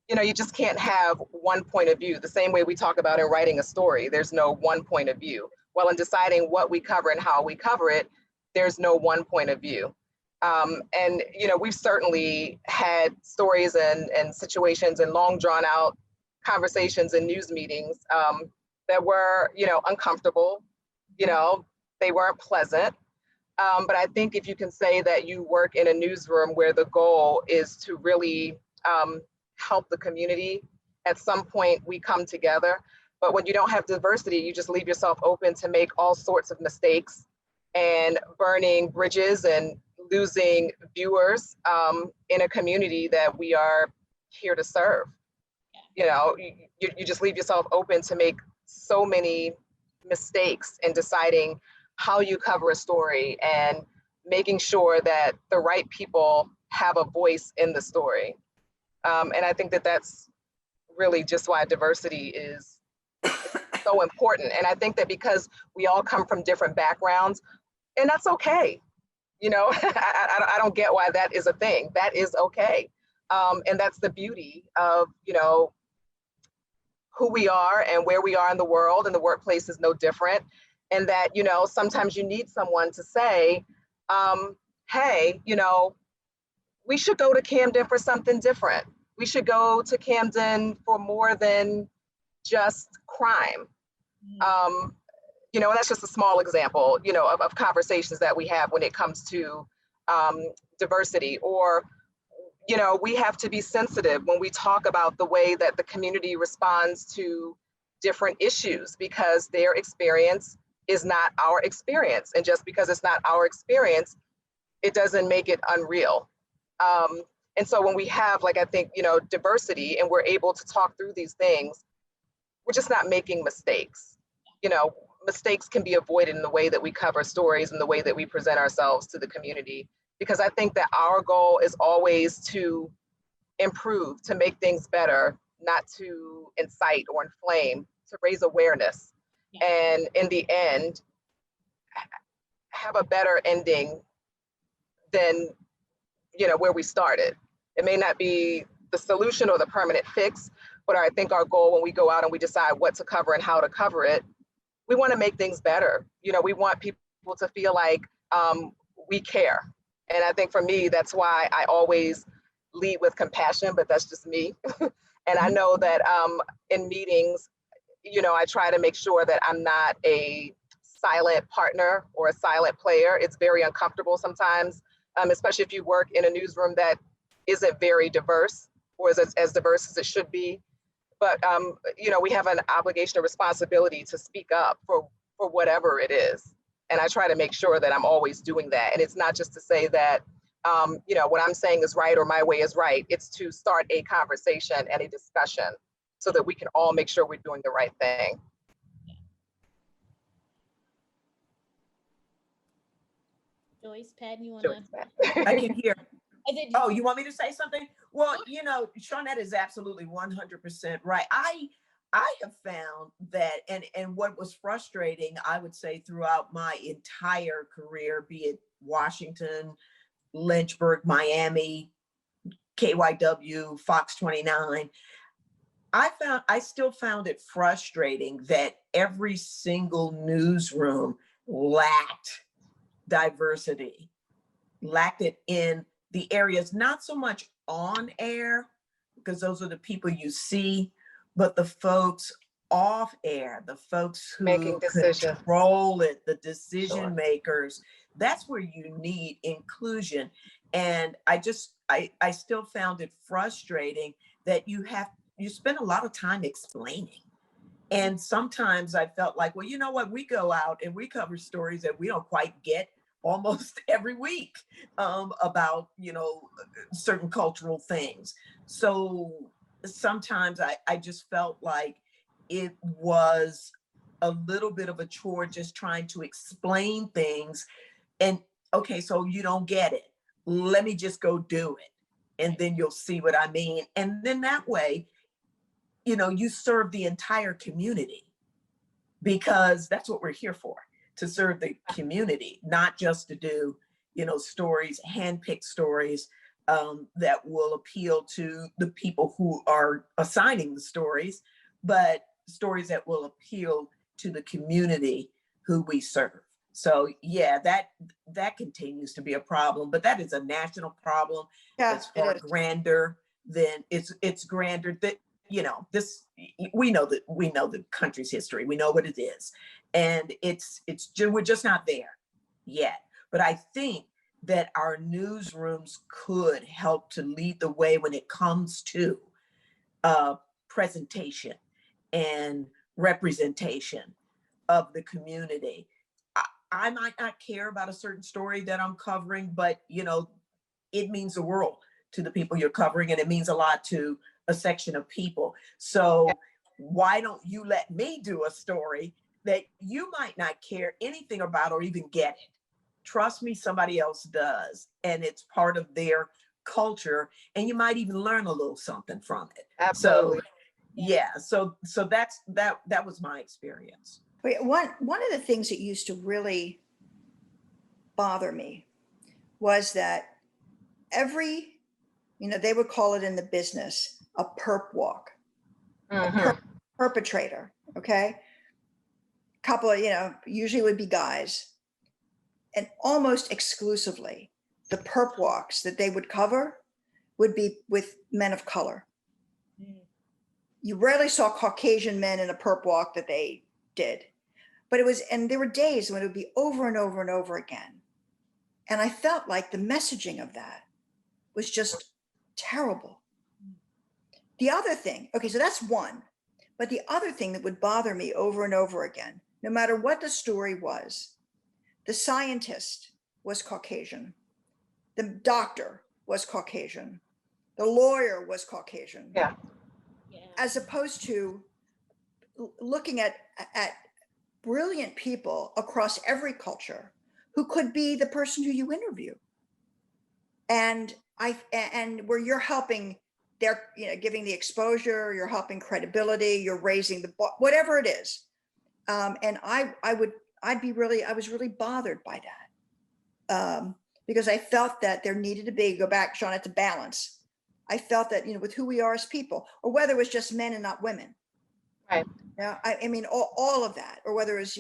Speaker 4: You just can't have one point of view. The same way we talk about in writing a story, there's no one point of view. Well, in deciding what we cover and how we cover it, there's no one point of view. And we've certainly had stories and situations and long drawn out conversations and news meetings that were, uncomfortable. They weren't pleasant. But I think if you can say that you work in a newsroom where the goal is to really help the community, at some point we come together. But when you don't have diversity, you just leave yourself open to make all sorts of mistakes and burning bridges and losing viewers in a community that we are here to serve. You just leave yourself open to make so many mistakes in deciding how you cover a story and making sure that the right people have a voice in the story. And I think that that's really just why diversity is so important. And I think that because we all come from different backgrounds, and that's okay. I don't get why that is a thing. That is okay. And that's the beauty of, who we are and where we are in the world, and the workplace is no different. And that, you know, sometimes you need someone to say, hey, you know, we should go to Camden for something different. We should go to Camden for more than just crime. You know, and that's just a small example, you know, of conversations that we have when it comes to diversity. Or, you know, we have to be sensitive when we talk about the way that the community responds to different issues, because their experience is not our experience. And just because it's not our experience, it doesn't make it unreal. And so when we have, like, I think, you know, diversity, and we're able to talk through these things, we're just not making mistakes. You know, mistakes can be avoided in the way that we cover stories and the way that we present ourselves to the community. Because I think that our goal is always to improve, to make things better, not to incite or inflame, to raise awareness.
Speaker 2: Yeah.
Speaker 4: And in the end, have a better ending than, you know, where we started. It may not be the solution or the permanent fix, but I think our goal when we go out and we decide what to cover and how to cover it, we want to make things better. You know, we want people to feel like we care. And I think for me, that's why I always lead with compassion, but that's just me. And I know that in meetings, you know, I try to make sure that I'm not a silent partner or a silent player. It's very uncomfortable sometimes, especially if you work in a newsroom that isn't very diverse or is as diverse as it should be. But, you know, we have an obligation or responsibility to speak up for whatever it is. And I try to make sure that I'm always doing that. And it's not just to say that, you know, what I'm saying is right or my way is right. It's to start a conversation and a discussion so that we can all make sure we're doing the right thing.
Speaker 2: Joyce, Pat, you want to?
Speaker 3: I can hear.
Speaker 2: Oh,
Speaker 3: You want me to say something? Well, you know, Shawnette is absolutely 100% right. I have found that, and what was frustrating, I would say, throughout my entire career, be it Washington, Lynchburg, Miami, KYW, Fox 29, I still found it frustrating that every single newsroom lacked diversity, lacked it in the areas, not so much on air, because those are the people you see, but the folks off air, the folks who
Speaker 4: Making decisions.
Speaker 3: control it, the decision
Speaker 4: Sure.
Speaker 3: makers. That's where you need inclusion. And I still found it frustrating that you spend a lot of time explaining. And sometimes I felt like, well, you know what, we go out and we cover stories that we don't quite get almost every week about, you know, certain cultural things. So sometimes I just felt like it was a little bit of a chore just trying to explain things. And okay, so you don't get it. Let me just go do it. And then you'll see what I mean. And then that way, you know, you serve the entire community, because that's what we're here for, to serve the community, not just to do, you know, stories, handpicked stories that will appeal to the people who are assigning the stories, but stories that will appeal to the community who we serve. So yeah, that continues to be a problem, but that is a national problem.
Speaker 5: Yeah,
Speaker 3: It's far grander than it's grander that, you know, this, we know the country's history. We know what it is. And we're just not there yet. But I think that our newsrooms could help to lead the way when it comes to presentation and representation of the community. I might not care about a certain story that I'm covering, but, you know, it means the world to the people you're covering, and it means a lot to a section of people. So why don't you let me do a story that you might not care anything about or even get it? Trust me, somebody else does, and it's part of their culture, and you might even learn a little something from it.
Speaker 4: Absolutely.
Speaker 3: So yeah, so that was my experience.
Speaker 5: One of the things that used to really bother me was that every, you know, they would call it in the business a perp walk.
Speaker 4: Mm-hmm.
Speaker 5: perpetrator, okay? Couple of, usually would be guys. And almost exclusively, the perp walks that they would cover would be with men of color. You rarely saw Caucasian men in a perp walk that they did. But and there were days when it would be over and over and over again. And I felt like the messaging of that was just terrible. The other thing, okay, so that's one. But the other thing that would bother me over and over again, no matter what the story was, the scientist was Caucasian. The doctor was Caucasian. The lawyer was Caucasian.
Speaker 4: Yeah.
Speaker 5: As opposed to looking at brilliant people across every culture who could be the person who you interview. And where you're helping, they're giving the exposure, you're helping credibility, you're raising the bar, whatever it is. And I was really bothered by that, because I felt that there needed to be, go back, Shawnette, to balance. I felt that, with who we are as people, or whether it was just men and not women.
Speaker 4: Right.
Speaker 5: Yeah, I mean, all of that, or whether it's,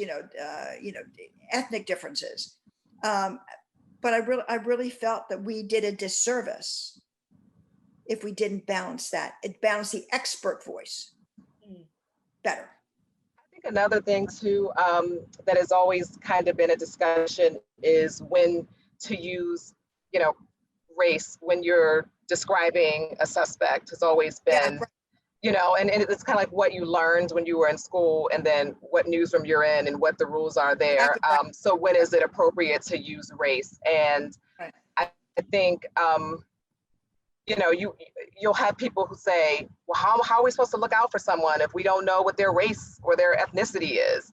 Speaker 5: ethnic differences. But I really felt that we did a disservice if we didn't balance that. It balanced the expert voice better.
Speaker 4: I think another thing too, that has always kind of been a discussion is when to use, race when you're describing a suspect has always been, and it's kind of like what you learned when you were in school and then what newsroom you're in and what the rules are there. So when is it appropriate to use race? And
Speaker 5: right.
Speaker 4: I think, you'll have people who say, well, how are we supposed to look out for someone if we don't know what their race or their ethnicity is?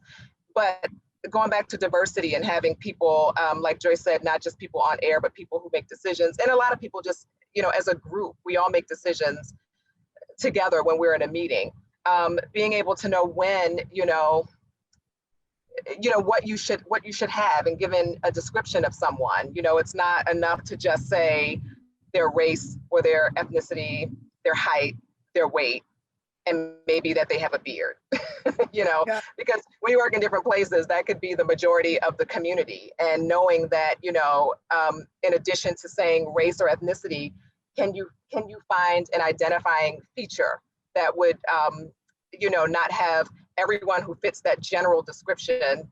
Speaker 4: But going back to diversity and having people, like Joyce said, not just people on air, but people who make decisions. And a lot of people just, as a group, we all make decisions together when we're in a meeting. Being able to know when, what you should have, and given a description of someone. It's not enough to just say their race or their ethnicity, their height, their weight, and maybe that they have a beard, because when you work in different places, that could be the majority of the community. And knowing that, in addition to saying race or ethnicity, can you find an identifying feature that would, not have everyone who fits that general description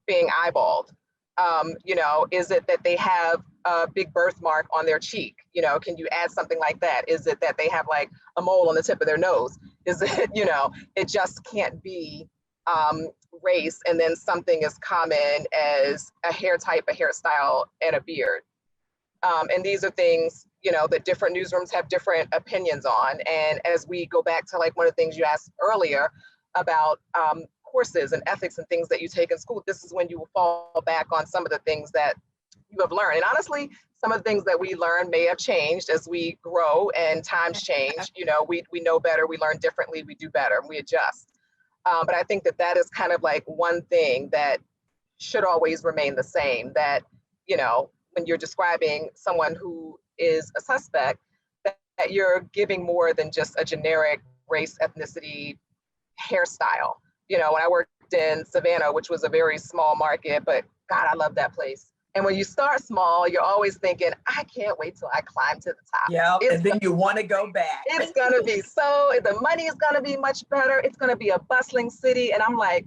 Speaker 4: being eyeballed? Is it that they have a big birthmark on their cheek? Can you add something like that? Is it that they have like a mole on the tip of their nose? Is it, it just can't be race and then something as common as a hair type, a hairstyle, and a beard. And these are things, that different newsrooms have different opinions on. And as we go back to like one of the things you asked earlier about courses and ethics and things that you take in school, this is when you will fall back on some of the things that you have learned. And honestly, some of the things that we learn may have changed as we grow and times change. We know better, we learn differently, we do better, and we adjust. But I think that is kind of like one thing that should always remain the same, that, when you're describing someone who is a suspect, that you're giving more than just a generic race, ethnicity, hairstyle. When I worked in Savannah, which was a very small market, but God, I love that place. And when you start small, you're always thinking, I can't wait till I climb to the top.
Speaker 3: Yeah, and then you want to go back.
Speaker 4: It's going to be the money is going to be much better. It's going to be a bustling city. And I'm like,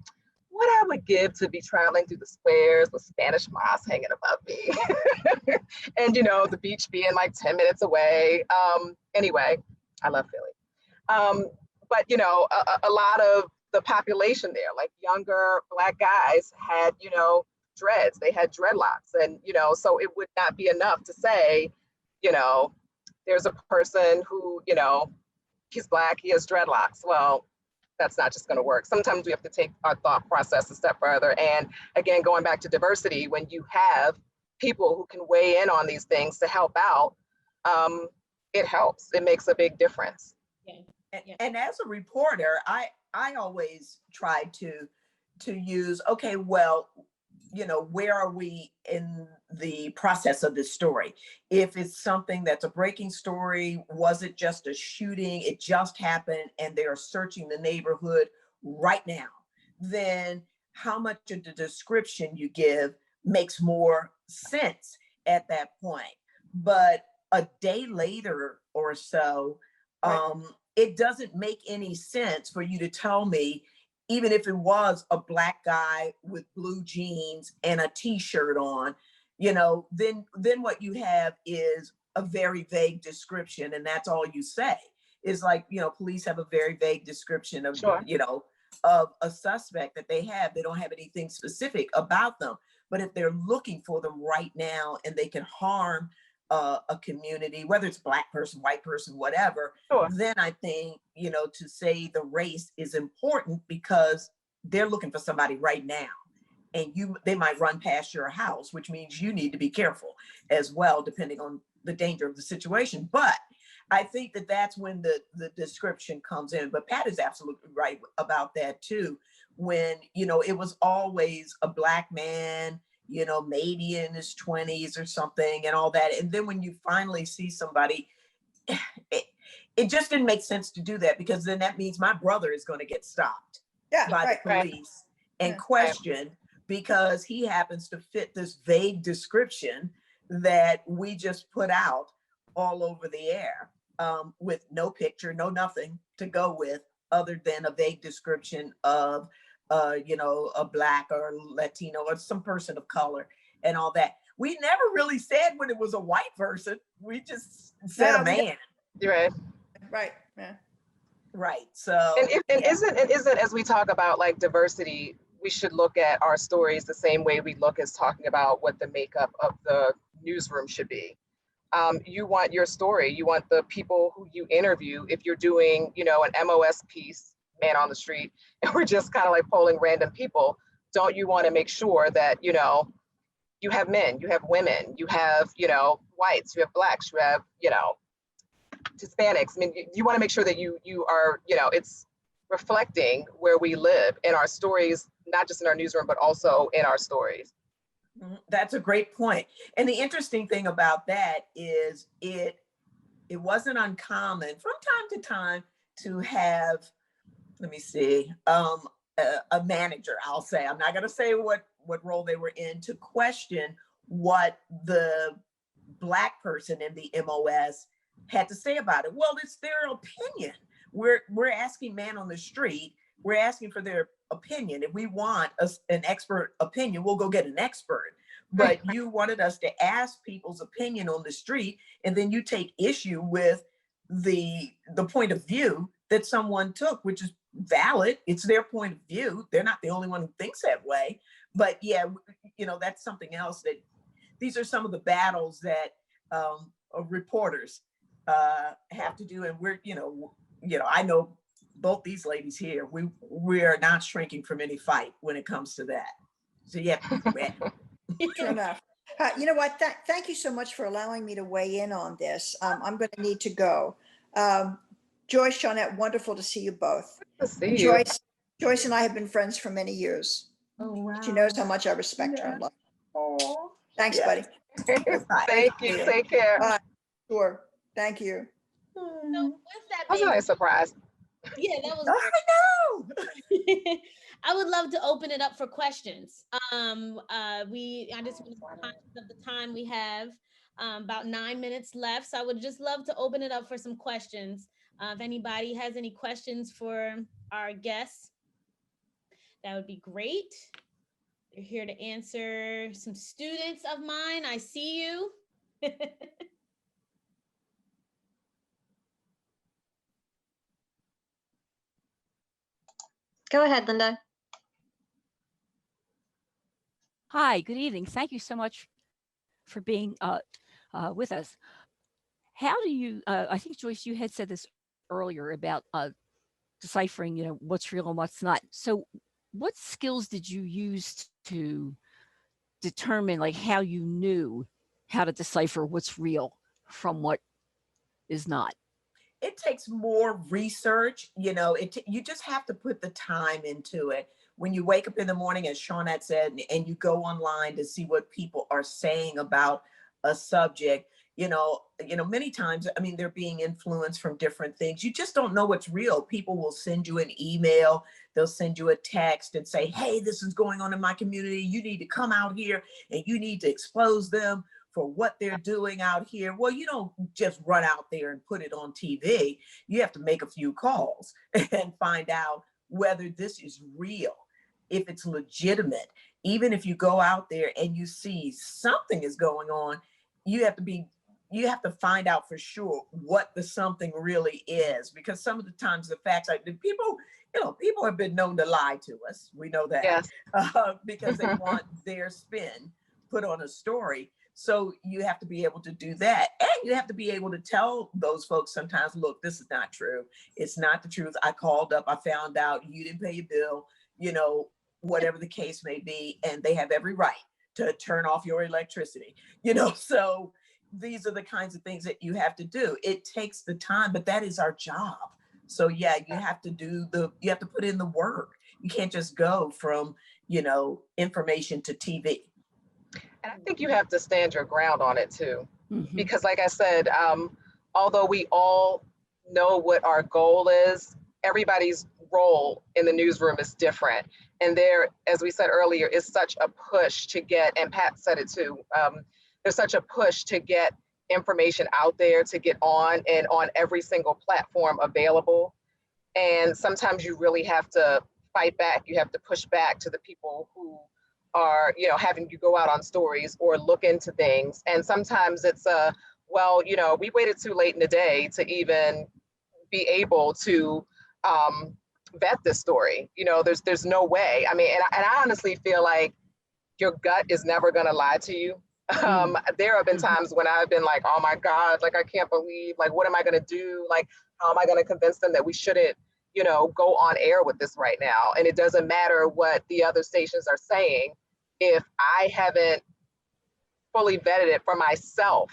Speaker 4: what I would give to be traveling through the squares with Spanish moss hanging above me. And, the beach being like 10 minutes away. Anyway, I love Philly. But, a lot of the population there, like younger Black guys had, dreads, they had dreadlocks. And, so it would not be enough to say, there's a person who, he's Black, he has dreadlocks. Well, that's not just going to work. Sometimes we have to take our thought process a step further. And again, going back to diversity, when you have people who can weigh in on these things to help out, it helps. It makes a big difference.
Speaker 2: Yeah.
Speaker 3: And as a reporter, I always try to use, okay, well, where are we in the process of this story? If it's something that's a breaking story, was it just a shooting? It just happened and they are searching the neighborhood right now. Then how much of the description you give makes more sense at that point. But a day later or so, it doesn't make any sense for you to tell me, even if it was a black guy with blue jeans and a t-shirt on, then what you have is a very vague description, and that's all you say. Is like, police have a very vague description of,
Speaker 4: Sure.
Speaker 3: Of a suspect that they have. They don't have anything specific about them. But if they're looking for them right now and they can harm a community, whether it's black person, white person, whatever,
Speaker 4: Sure.
Speaker 3: then I think, to say the race is important because they're looking for somebody right now. And they might run past your house, which means you need to be careful as well, depending on the danger of the situation. But I think that that's when the description comes in. But Pat is absolutely right about that too. When, it was always a black man, maybe in his 20s or something and all that. And then when you finally see somebody, it just didn't make sense to do that, because then that means my brother is going to get stopped by the police and questioned because he happens to fit this vague description that we just put out all over the air, with no picture, no nothing to go with other than a vague description of a black or Latino or some person of color and all that. We never really said when it was a white person. We just said a man.
Speaker 4: You're right.
Speaker 5: Right. Yeah.
Speaker 3: Right. So
Speaker 4: isn't as we talk about like diversity, we should look at our stories the same way we look as talking about what the makeup of the newsroom should be. You want your story, you want the people who you interview. If you're doing, an MOS piece, man on the street, and we're just kind of like polling random people, don't you want to make sure that, you have men, you have women, you have, whites, you have blacks, you have, Hispanics. I mean, you want to make sure that you are, it's reflecting where we live in our stories, not just in our newsroom, but also in our stories.
Speaker 3: That's a great point. And the interesting thing about that is it wasn't uncommon from time to time to have, let me see, a manager, I'll say, I'm not going to say what role they were in, to question what the black person in the MOS had to say about it. Well, it's their opinion. We're asking man on the street, we're asking for their opinion. If we want an expert opinion, we'll go get an expert. But you wanted us to ask people's opinion on the street, and then you take issue with the point of view that someone took, which is valid. It's their point of view. They're not the only one who thinks that way. But yeah, that's something else. That these are some of the battles that reporters have to do. And we're, I know both these ladies here, we are not shrinking from any fight when it comes to that. So yeah,
Speaker 5: True enough. You know what? Thank you so much for allowing me to weigh in on this. I'm going to need to go. Joyce, Shawnette, wonderful to see you both.
Speaker 4: Good to see you.
Speaker 5: Joyce and I have been friends for many years.
Speaker 3: oh wow.
Speaker 5: She knows how much I respect her and love her.
Speaker 3: Oh,
Speaker 5: Thanks,
Speaker 3: yeah.
Speaker 5: buddy.
Speaker 4: Thank you. Take care.
Speaker 5: Sure. Thank you.
Speaker 2: So with that
Speaker 4: That was a
Speaker 2: being,
Speaker 4: nice surprise.
Speaker 2: yeah, that was
Speaker 3: I know.
Speaker 2: I would love to open it up for questions. I just want to be conscious of the time we have, about 9 minutes left. So I would just love to open it up for some questions. If anybody has any questions for our guests, that would be great. They're here to answer. Some students of mine, I see you.
Speaker 6: Go ahead, Linda.
Speaker 7: Hi, good evening. Thank you so much for being with us. How do you, I think Joyce, you had said this earlier about deciphering, what's real and what's not. So what skills did you use to determine like how you knew how to decipher what's real from what is not?
Speaker 3: It takes more research, you just have to put the time into it. when you wake up in the morning, as Shawnette said, and you go online to see what people are saying about a subject, many times, I mean, they're being influenced from different things. You just don't know what's real. People will send you an email, they'll send you a text and say, hey, this is going on in my community. You need to come out here and you need to expose them for what they're doing out here. Well, you don't just run out there and put it on TV. You have to make a few calls and find out whether this is real, if it's legitimate. Even if you go out there and you see something is going on, you have to find out for sure what the something really is, because some of the times the facts are, people have been known to lie to us. We know that.
Speaker 4: Yes.
Speaker 3: Because they want their spin put on a story. So you have to be able to do that. And you have to be able to tell those folks sometimes, look, this is not true. It's not the truth. I called up, I found out you didn't pay your bill, whatever the case may be, and they have every right to turn off your electricity, so these are the kinds of things that you have to do. It takes the time, but that is our job. So yeah, you have to put in the work. You can't just go from, information to TV.
Speaker 4: And I think you have to stand your ground on it too.
Speaker 7: Mhm.
Speaker 4: Because like I said, although we all know what our goal is, everybody's role in the newsroom is different. And there, as we said earlier, is such a push to get, and Pat said it too, there's such a push to get information out there, to get on and on every single platform available. And sometimes you really have to fight back. You have to push back to the people who are, having you go out on stories or look into things. And sometimes it's we waited too late in the day to even be able to vet this story. There's no way. I mean, and I honestly feel like your gut is never going to lie to you. There have been times when I've been like, oh my God, like, I can't believe, like, what am I going to do? Like, how am I going to convince them that we shouldn't, go on air with this right now? And it doesn't matter what the other stations are saying. If I haven't fully vetted it for myself,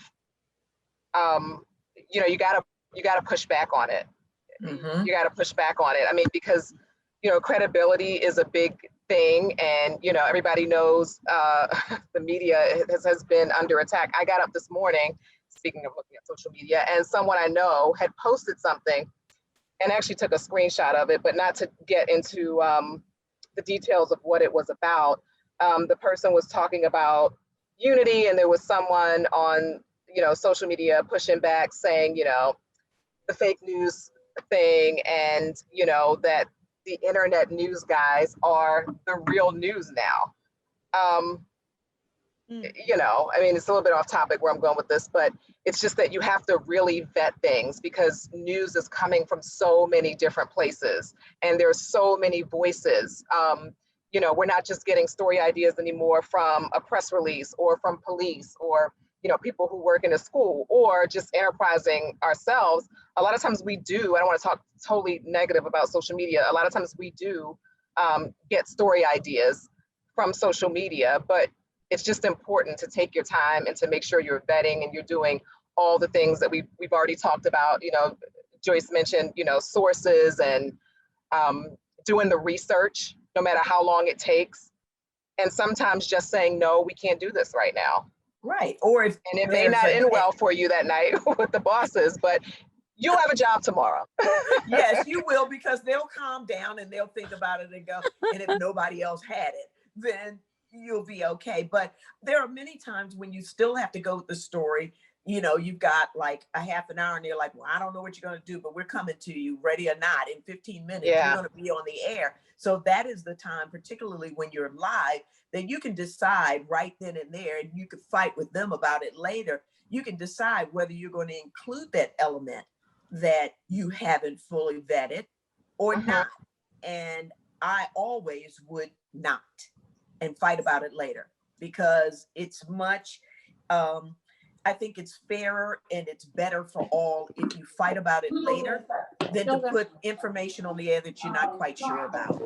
Speaker 4: you gotta push back on it.
Speaker 3: Mm-hmm.
Speaker 4: You gotta push back on it. I mean, because, credibility is a big thing, and, everybody knows the media has been under attack. I got up this morning, speaking of looking at social media, and someone I know had posted something and actually took a screenshot of it, but not to get into the details of what it was about. The person was talking about unity, and there was someone on, social media pushing back, saying, the fake news thing, and, that the internet news guys are the real news now. I mean, it's a little bit off topic where I'm going with this, but it's just that you have to really vet things, because news is coming from so many different places, and there's so many voices. We're not just getting story ideas anymore from a press release or from police or, people who work in a school or just enterprising ourselves. A lot of times we do, I don't want to talk totally negative about social media. A lot of times we do get story ideas from social media, but it's just important to take your time and to make sure you're vetting and you're doing all the things that we've already talked about. Joyce mentioned, sources and doing the research, no matter how long it takes. And sometimes just saying, no, we can't do this right now.
Speaker 3: Right. Or if
Speaker 4: and it may not end well for you that night with the bosses, but you'll have a job tomorrow.
Speaker 3: Yes, you will, because they'll calm down and they'll think about it and go, and if nobody else had it, then you'll be okay. But there are many times when you still have to go with the story. You've got like a half an hour and they're like, well, I don't know what you're going to do, but we're coming to you, ready or not. In 15 minutes, You're going to be on the air. So that is the time, particularly when you're live, that you can decide right then and there, and you could fight with them about it later. You can decide whether you're going to include that element that you haven't fully vetted or not. And I always would not, and fight about it later, because it's much, I think it's fairer and it's better for all if you fight about it later than to put information on the air that you're not quite sure about.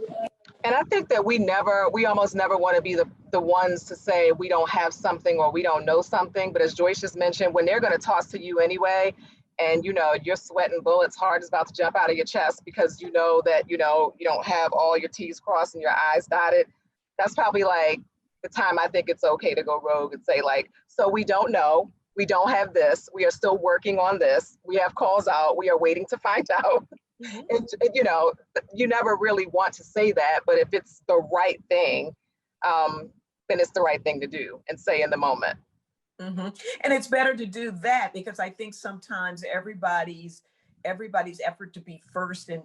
Speaker 4: And I think that we almost never want to be the ones to say we don't have something or we don't know something. But as Joyce just mentioned, when they're going to toss to you anyway, and you're sweating bullets, heart is about to jump out of your chest because you know that you don't have all your T's crossed and your I's dotted. That's probably like the time I think it's okay to go rogue and say like, so we don't know, we don't have this, we are still working on this, we have calls out, we are waiting to find out. And you never really want to say that, but if it's the right thing, then it's the right thing to do and say in the moment.
Speaker 3: And it's better to do that, because I think sometimes everybody's effort to be first, and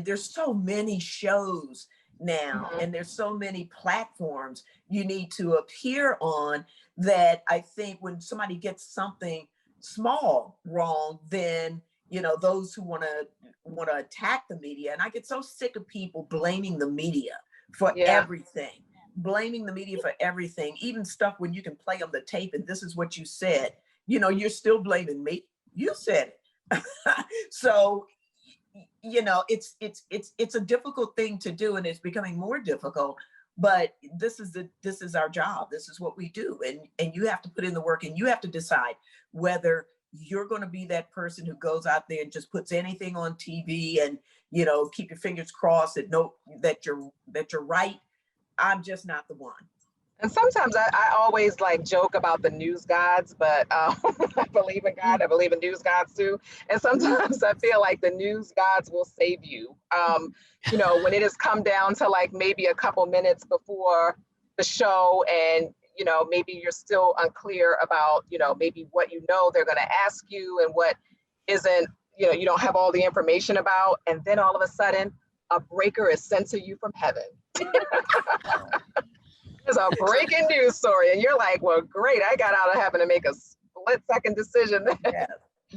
Speaker 3: there's so many shows now, and there's so many platforms you need to appear on, that I think when somebody gets something small wrong, then those who want to attack the media, and I get so sick of people blaming the media for everything. Blaming the media for everything, even stuff when you can play on the tape and this is what you said, you're still blaming me. You said it. So, it's a difficult thing to do, and it's becoming more difficult, but this is our job. This is what we do. And you have to put in the work, and you have to decide whether you're going to be that person who goes out there and just puts anything on TV and, keep your fingers crossed that you're right. I'm just not the one.
Speaker 4: And sometimes I always like joke about the news gods, but I believe in God. I believe in news gods too. And sometimes I feel like the news gods will save you. When it has come down to like maybe a couple minutes before the show, and maybe you're still unclear about maybe what they're going to ask you and what isn't. You don't have all the information about, and then all of a sudden, a breaker is sent to you from heaven. There's a breaking news story, and you're like, well, great, I got out of having to make a split-second decision.
Speaker 3: Yeah.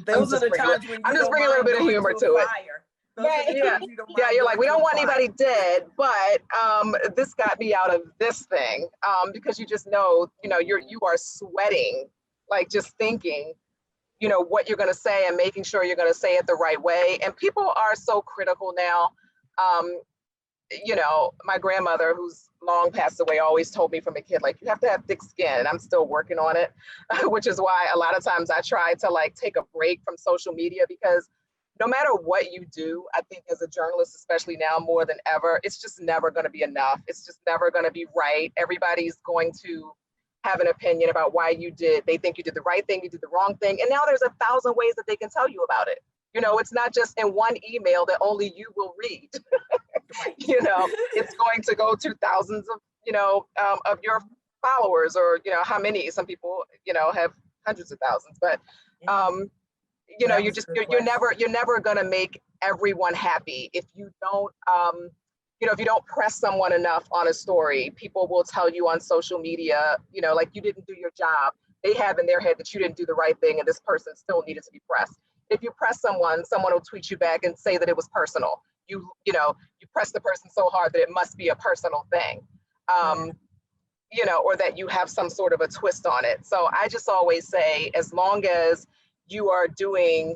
Speaker 3: Those are the times when
Speaker 4: I'm just bringing a little bit of humor to it. Yeah, you're like, we don't want anybody dead, but this got me out of this thing, because you just know, you are sweating, like just thinking, what you're going to say and making sure you're going to say it the right way. And people are so critical now. My grandmother, who's long passed away, always told me from a kid, like, you have to have thick skin, and I'm still working on it, which is why a lot of times I try to like take a break from social media, because no matter what you do, I think as a journalist, especially now more than ever, it's just never going to be enough. It's just never going to be right. Everybody's going to have an opinion about why they think you did the right thing, you did the wrong thing. And now there's 1,000 ways that they can tell you about it. It's not just in one email that only you will read. It's going to go to thousands of your followers, or how many. Some people have hundreds of thousands, but you're never going to make everyone happy if you don't if you don't press someone enough on a story. People will tell you on social media, like, you didn't do your job. They have in their head that you didn't do the right thing, and this person still needed to be pressed. If you press someone will tweet you back and say that it was personal. You press the person so hard that it must be a personal thing, or that you have some sort of a twist on it. So I just always say, as long as you are doing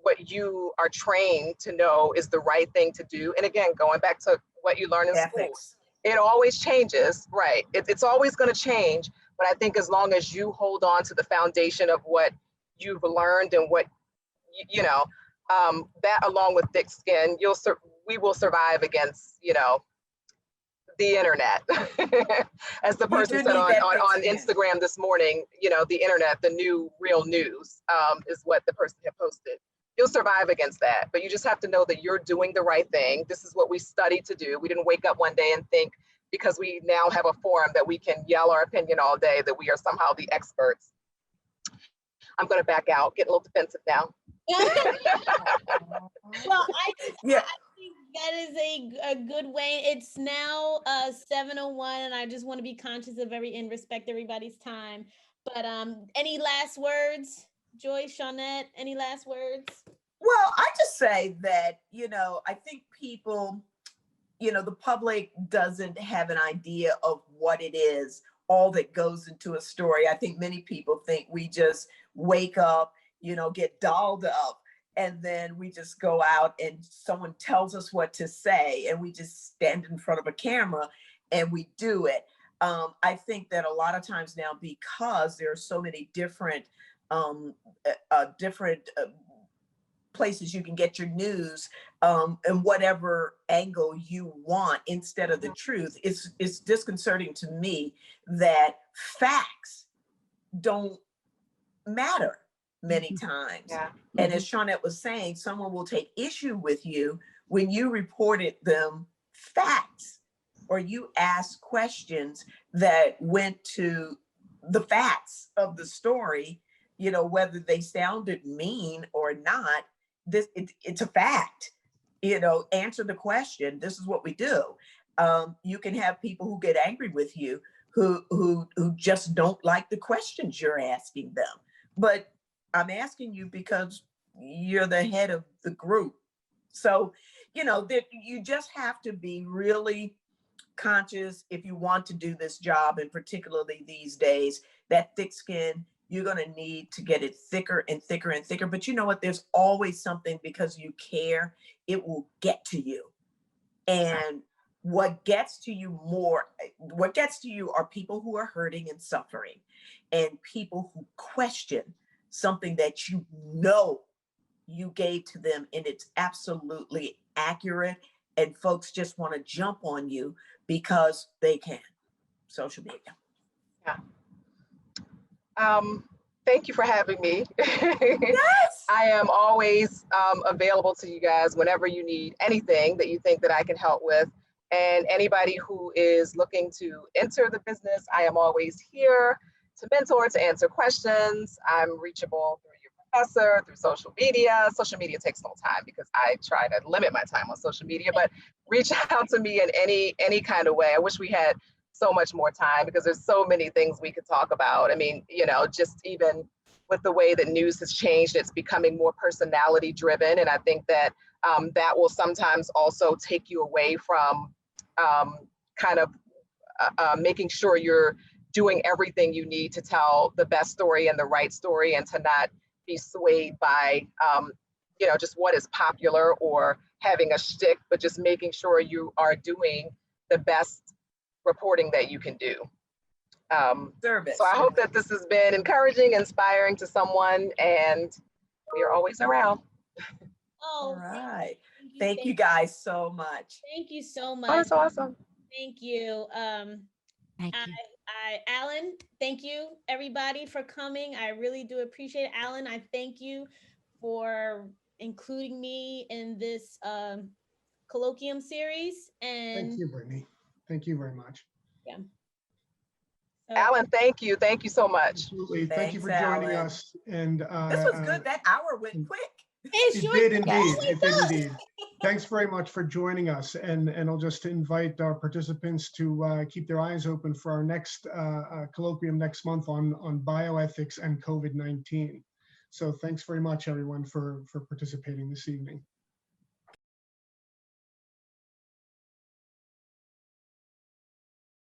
Speaker 4: what you are trained to know is the right thing to do. And again, going back to what you learn in school, it always changes, right? It's always going to change. But I think as long as you hold on to the foundation of what you've learned and what, that along with thick skin, we will survive against, the internet. As the person said on Instagram this morning, the internet, the new real news, is what the person had posted. You'll survive against that, but you just have to know that you're doing the right thing. This is what we studied to do. We didn't wake up one day and think, because we now have a forum that we can yell our opinion all day, that we are somehow the experts. I'm going to back out, get a little defensive now.
Speaker 2: Well, I think that is a good way. It's now 7:01, and I just want to be conscious of and respect everybody's time. But any last words, Joyce, Shawnette, any last words?
Speaker 3: Well, I just say that, I think people, the public doesn't have an idea of what it is, all that goes into a story. I think many people think we just wake up, get dolled up, and then we just go out and someone tells us what to say, and we just stand in front of a camera and we do it. I think that a lot of times now, because there are so many different places you can get your news and whatever angle you want instead of the truth. It's disconcerting to me that facts don't matter many times.
Speaker 4: Yeah.
Speaker 3: And as Shawnette was saying, someone will take issue with you when you reported them facts or you asked questions that went to the facts of the story, you know, whether they sounded mean or not. It's a fact. You know, answer the question. This is what we do. You can have people who get angry with you who just don't like the questions you're asking them. But I'm asking you because you're the head of the group. So, you know, that you just have to be really conscious if you want to do this job, and particularly these days, that thick skin, you're going to need to get it thicker and thicker and thicker. But you know what? There's always something, because you care, it will get to you. And what gets to you are people who are hurting and suffering, and people who question something that you know you gave to them and it's absolutely accurate, and folks just want to jump on you because they can. Social media.
Speaker 4: Yeah. Thank you for having me.
Speaker 3: Yes.
Speaker 4: I am always available to you guys whenever you need anything that you think that I can help with. And anybody who is looking to enter the business, I am always here to mentor, to answer questions. I'm reachable through your professor, through social media. Social media takes no time because I try to limit my time on social media, but reach out to me in any kind of way. I wish we had so much more time because there's so many things we could talk about. I mean, you know, just even with the way that news has changed, it's becoming more personality driven. And I think that that will sometimes also take you away from making sure you're doing everything you need to tell the best story and the right story, and to not be swayed by, you know, just what is popular or having a shtick, but just making sure you are doing the best reporting that you can do.
Speaker 3: Service.
Speaker 4: So I hope that this has been encouraging, inspiring to someone, and we are always around.
Speaker 3: All right. Thank you guys so much.
Speaker 2: Thank you so
Speaker 4: Oh,
Speaker 2: much.
Speaker 4: that's awesome.
Speaker 2: Thank you.
Speaker 7: Thank you.
Speaker 2: Alan, thank you everybody for coming. I really do appreciate it. Alan, I thank you for including me in this colloquium series. And
Speaker 1: Thank you, Brittany. Thank you very much.
Speaker 2: yeah.
Speaker 4: Alan, thank you. Thank you so much.
Speaker 1: Absolutely. Thank you for
Speaker 3: Thanks,
Speaker 1: joining
Speaker 3: Alan.
Speaker 1: us. And
Speaker 3: This was good. That hour went quick.
Speaker 1: it did indeed.
Speaker 2: Oh
Speaker 1: It did indeed. Thanks very much for joining us. And I'll just invite our participants to keep their eyes open for our next colloquium next month on bioethics and COVID-19. So thanks very much, everyone, for participating this evening.